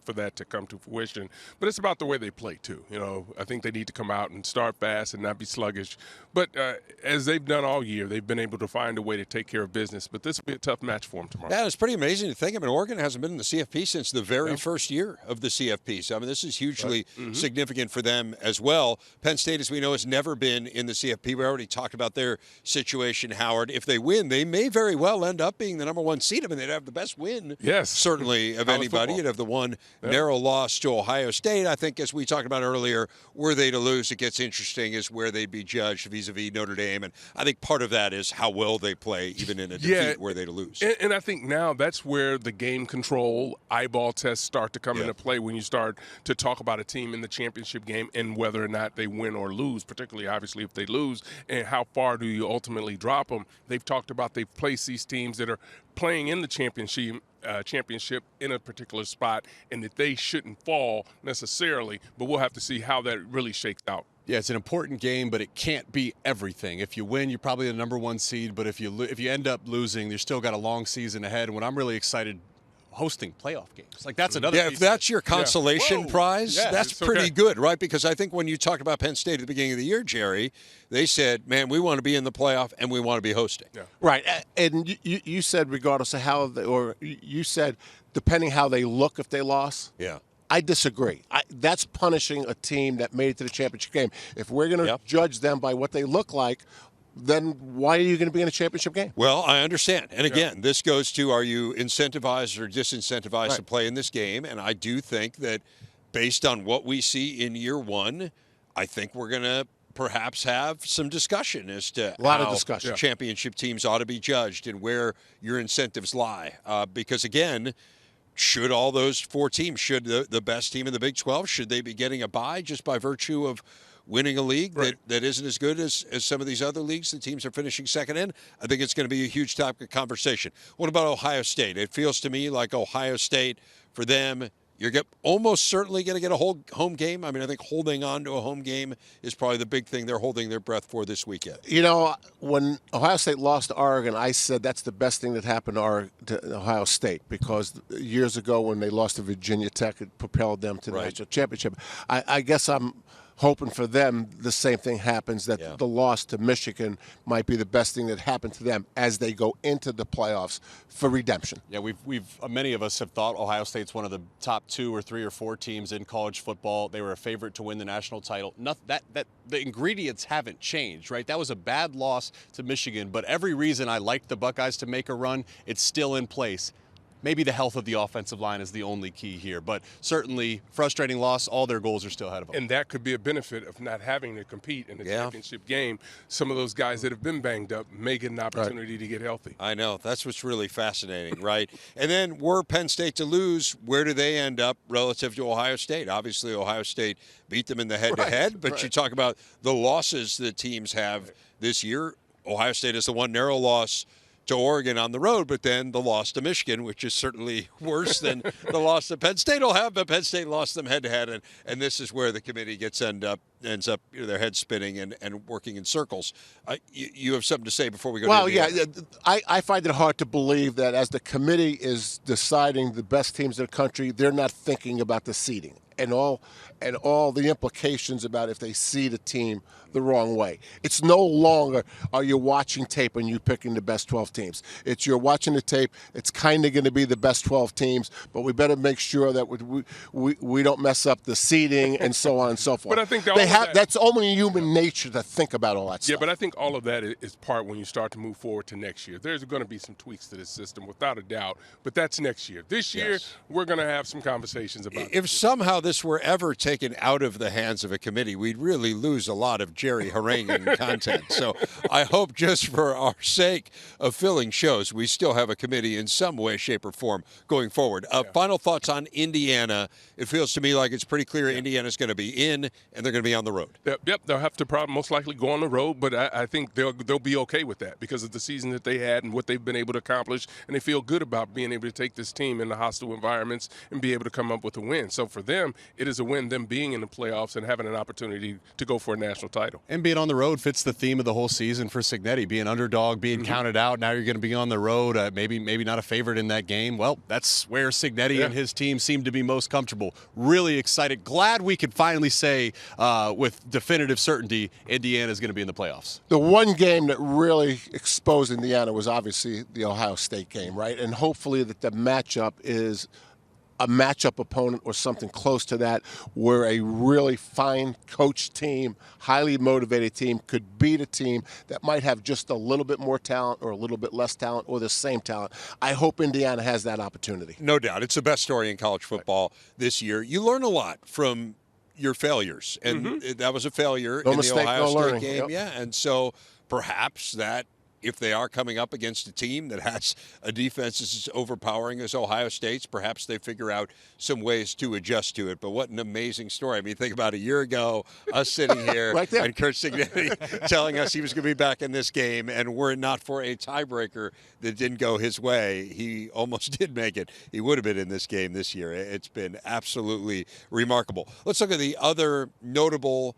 Speaker 4: for that to come to fruition. But it's about the way they play too. You know, I think they need to come out and start fast and not be sluggish. But as they've done all year, they've been able to find a way to take care of business. But this will be a tough match for them tomorrow.
Speaker 1: Yeah, it's pretty amazing to think. I mean, Oregon hasn't been in the CFP since the very first year of the CFP. So, I mean, this is hugely significant for them as well. Penn State, as we know, has never been in the CFP. We already talked about their situation, Howard. If they win, they may very well end up being the number 1 seed. I mean, they'd have the best win, certainly, of anybody.
Speaker 4: Football.
Speaker 1: You'd have the one narrow loss to Ohio State. I think, as we talked about earlier, were they to lose, it gets interesting is where they'd be judged vis-a-vis Notre Dame. And I think part of that is how well they play, even in a defeat, were they to lose.
Speaker 4: And I think now that's where the game control, eyeball tests start to come into play when you start to talk about a team in the championship game and whether or not they win or lose, particularly, obviously, if they lose, and how far do you ultimately drop them. They've talked about they've placed these teams that are playing in the championship in a particular spot, and that they shouldn't fall necessarily, but we'll have to see how that really shakes out.
Speaker 3: Yeah, it's an important game, but it can't be everything. If you win, you're probably the number 1 seed, but if you end up losing, you've still got a long season ahead. And what I'm really excited hosting playoff games. Like, that's another piece
Speaker 1: if that's your consolation prize, that's pretty good, right? Because I think when you talked about Penn State at the beginning of the year, Jerry, they said, man, we want to be in the playoff and we want to be hosting.
Speaker 2: Right. And you said regardless of how you said depending how they look if they lost.
Speaker 1: Yeah.
Speaker 2: I disagree. That's punishing a team that made it to the championship game. If we're going to judge them by what they look like, then why are you going to be in a championship game?
Speaker 1: Well, I understand. And again, this goes to, are you incentivized or disincentivized to play in this game? And I do think that based on what we see in year 1, I think we're going to perhaps have some discussion as to how championship teams ought to be judged and where your incentives lie. Because again, should all those 4 teams, should the best team in the Big 12, should they be getting a bye just by virtue of winning a league that isn't as good as some of these other leagues the teams are finishing second in? I think it's going to be a huge topic of conversation. What about Ohio State? It feels to me like Ohio State, for them, you're almost certainly going to get a whole home game. I mean, I think holding on to a home game is probably the big thing they're holding their breath for this weekend.
Speaker 2: You know, when Ohio State lost to Oregon, I said that's the best thing that happened to Ohio State, because years ago when they lost to Virginia Tech, it propelled them to the national championship. I guess I'm hoping for them the same thing happens, that the loss to Michigan might be the best thing that happened to them as they go into the playoffs for redemption.
Speaker 3: Yeah, many of us have thought Ohio State's one of the top 2 or 3 or 4 teams in college football. They were a favorite to win the national title. The ingredients haven't changed, right? That was a bad loss to Michigan, but every reason I liked the Buckeyes to make a run, it's still in place. Maybe the health of the offensive line is the only key here, but certainly frustrating loss. All their goals are still ahead of them.
Speaker 4: And that could be a benefit of not having to compete in the championship game. Some of those guys that have been banged up may get an opportunity to get healthy.
Speaker 1: I know. That's what's really fascinating, right? And then were Penn State to lose, where do they end up relative to Ohio State? Obviously, Ohio State beat them in the head-to-head, but you talk about the losses the teams have this year. Ohio State is the one narrow loss to Oregon on the road, but then the loss to Michigan, which is certainly worse than the loss that Penn State will have, but Penn State lost them head-to-head, and this is where the committee ends up their head spinning and working in circles. You have something to say before we go to Indiana?
Speaker 2: I find it hard to believe that as the committee is deciding the best teams in the country, they're not thinking about the seeding and all the implications about if they seed a team the wrong way. It's no longer are you watching tape and you picking the best 12 teams. It's you're watching the tape. It's kind of going to be the best 12 teams, but we better make sure that we don't mess up the seeding and so on and so forth.
Speaker 4: But I think
Speaker 2: that's only human nature to think about all that stuff.
Speaker 4: Yeah, but I think all of that is part when you start to move forward to next year. There's going to be some tweaks to this system without a doubt, but that's next year. This year, we're going to have some conversations about it.
Speaker 1: If somehow this were ever taken out of the hands of a committee, we'd really lose a lot of Jerry haranguing content. So I hope, just for our sake of filling shows, we still have a committee in some way, shape, or form going forward. Final thoughts on Indiana. It feels to me like it's pretty clear Indiana's going to be in and they're going to be on the road.
Speaker 4: Yep, they'll have to probably most likely go on the road, but I think they'll be okay with that because of the season that they had and what they've been able to accomplish, and they feel good about being able to take this team into hostile environments and be able to come up with a win. So for them, it is a win. them being in the playoffs and having an opportunity to go for a national title.
Speaker 3: And being on the road fits the theme of the whole season for Cignetti. Being underdog, being counted out. Now you're going to be on the road, maybe not a favorite in that game. Well, that's where Cignetti and his team seem to be most comfortable. Really excited. Glad we could finally say with definitive certainty Indiana is going to be in the playoffs.
Speaker 2: The one game that really exposed Indiana was obviously the Ohio State game, right? And hopefully that the matchup is a matchup opponent or something close to that, where a really fine coached team, highly motivated team could beat a team that might have just a little bit more talent or a little bit less talent or the same talent. I hope Indiana has that opportunity.
Speaker 1: No doubt. It's the best story in college football this year. You learn a lot from your failures, and that was a failure in the Ohio State game.
Speaker 2: Yep.
Speaker 1: Yeah, and so perhaps that if they are coming up against a team that has a defense as overpowering as Ohio State's, perhaps they figure out some ways to adjust to it. But what an amazing story. I mean, think about a year ago, us sitting here
Speaker 2: right there,
Speaker 1: and Kurt Cignetti telling us he was going to be back in this game, and were it not for a tiebreaker that didn't go his way, he almost did make it. He would have been in this game this year. It's been absolutely remarkable. Let's look at the other notable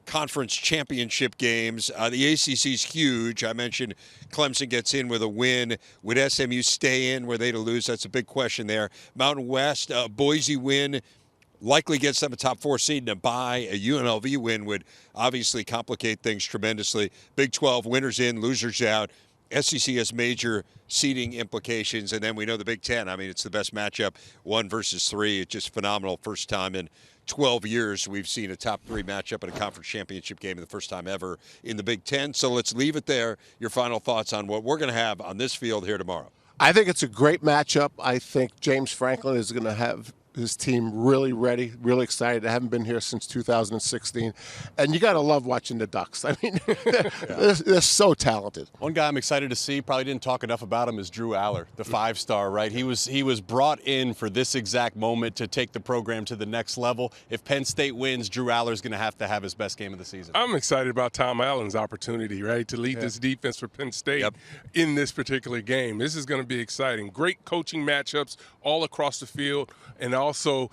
Speaker 1: conference championship games. The ACC's huge. I mentioned Clemson gets in with a win. Would SMU stay in? Were they to lose? That's a big question there. Mountain West, Boise win likely gets them a top 4 seed and a bye. A UNLV win would obviously complicate things tremendously. Big 12, winners in, losers out. SEC has major seeding implications, and then we know the Big Ten. I mean, it's the best matchup, 1 versus 3. It's just phenomenal. First time in 12 years we've seen a top 3 matchup in a conference championship game, the first time ever in the Big Ten. So let's leave it there. Your final thoughts on what we're going to have on this field here tomorrow.
Speaker 2: I think it's a great matchup. I think James Franklin is going to have his team really ready, really excited. I haven't been here since 2016. And you got to love watching the Ducks. I mean, they're so talented.
Speaker 3: One guy I'm excited to see, probably didn't talk enough about him, is Drew Aller, the 5-star, right? He was brought in for this exact moment to take the program to the next level. If Penn State wins, Drew Aller's going to have his best game of the season.
Speaker 4: I'm excited about Tom Allen's opportunity, right, to lead this defense for Penn State in this particular game. This is going to be exciting. Great coaching matchups all across the field, and also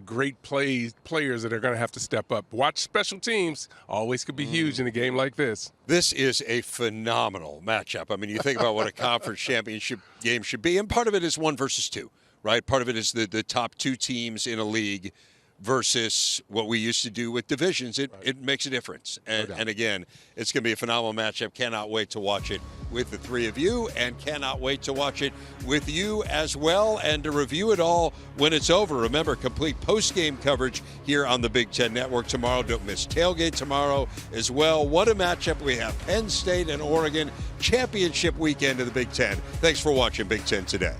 Speaker 4: great players that are going to have to step up. Watch special teams. Always could be huge in a game like this.
Speaker 1: This is a phenomenal matchup. I mean, you think about what a conference championship game should be, and part of it is 1 versus 2, right? Part of it is the top 2 teams in a league versus what we used to do with divisions. It makes a difference. And again, it's going to be a phenomenal matchup. Cannot wait to watch it with the 3 of you, and cannot wait to watch it with you as well, and to review it all when it's over. Remember, complete post-game coverage here on the Big Ten Network tomorrow. Don't miss Tailgate tomorrow as well. What a matchup we have. Penn State and Oregon, championship weekend of the Big Ten. Thanks for watching Big Ten Today.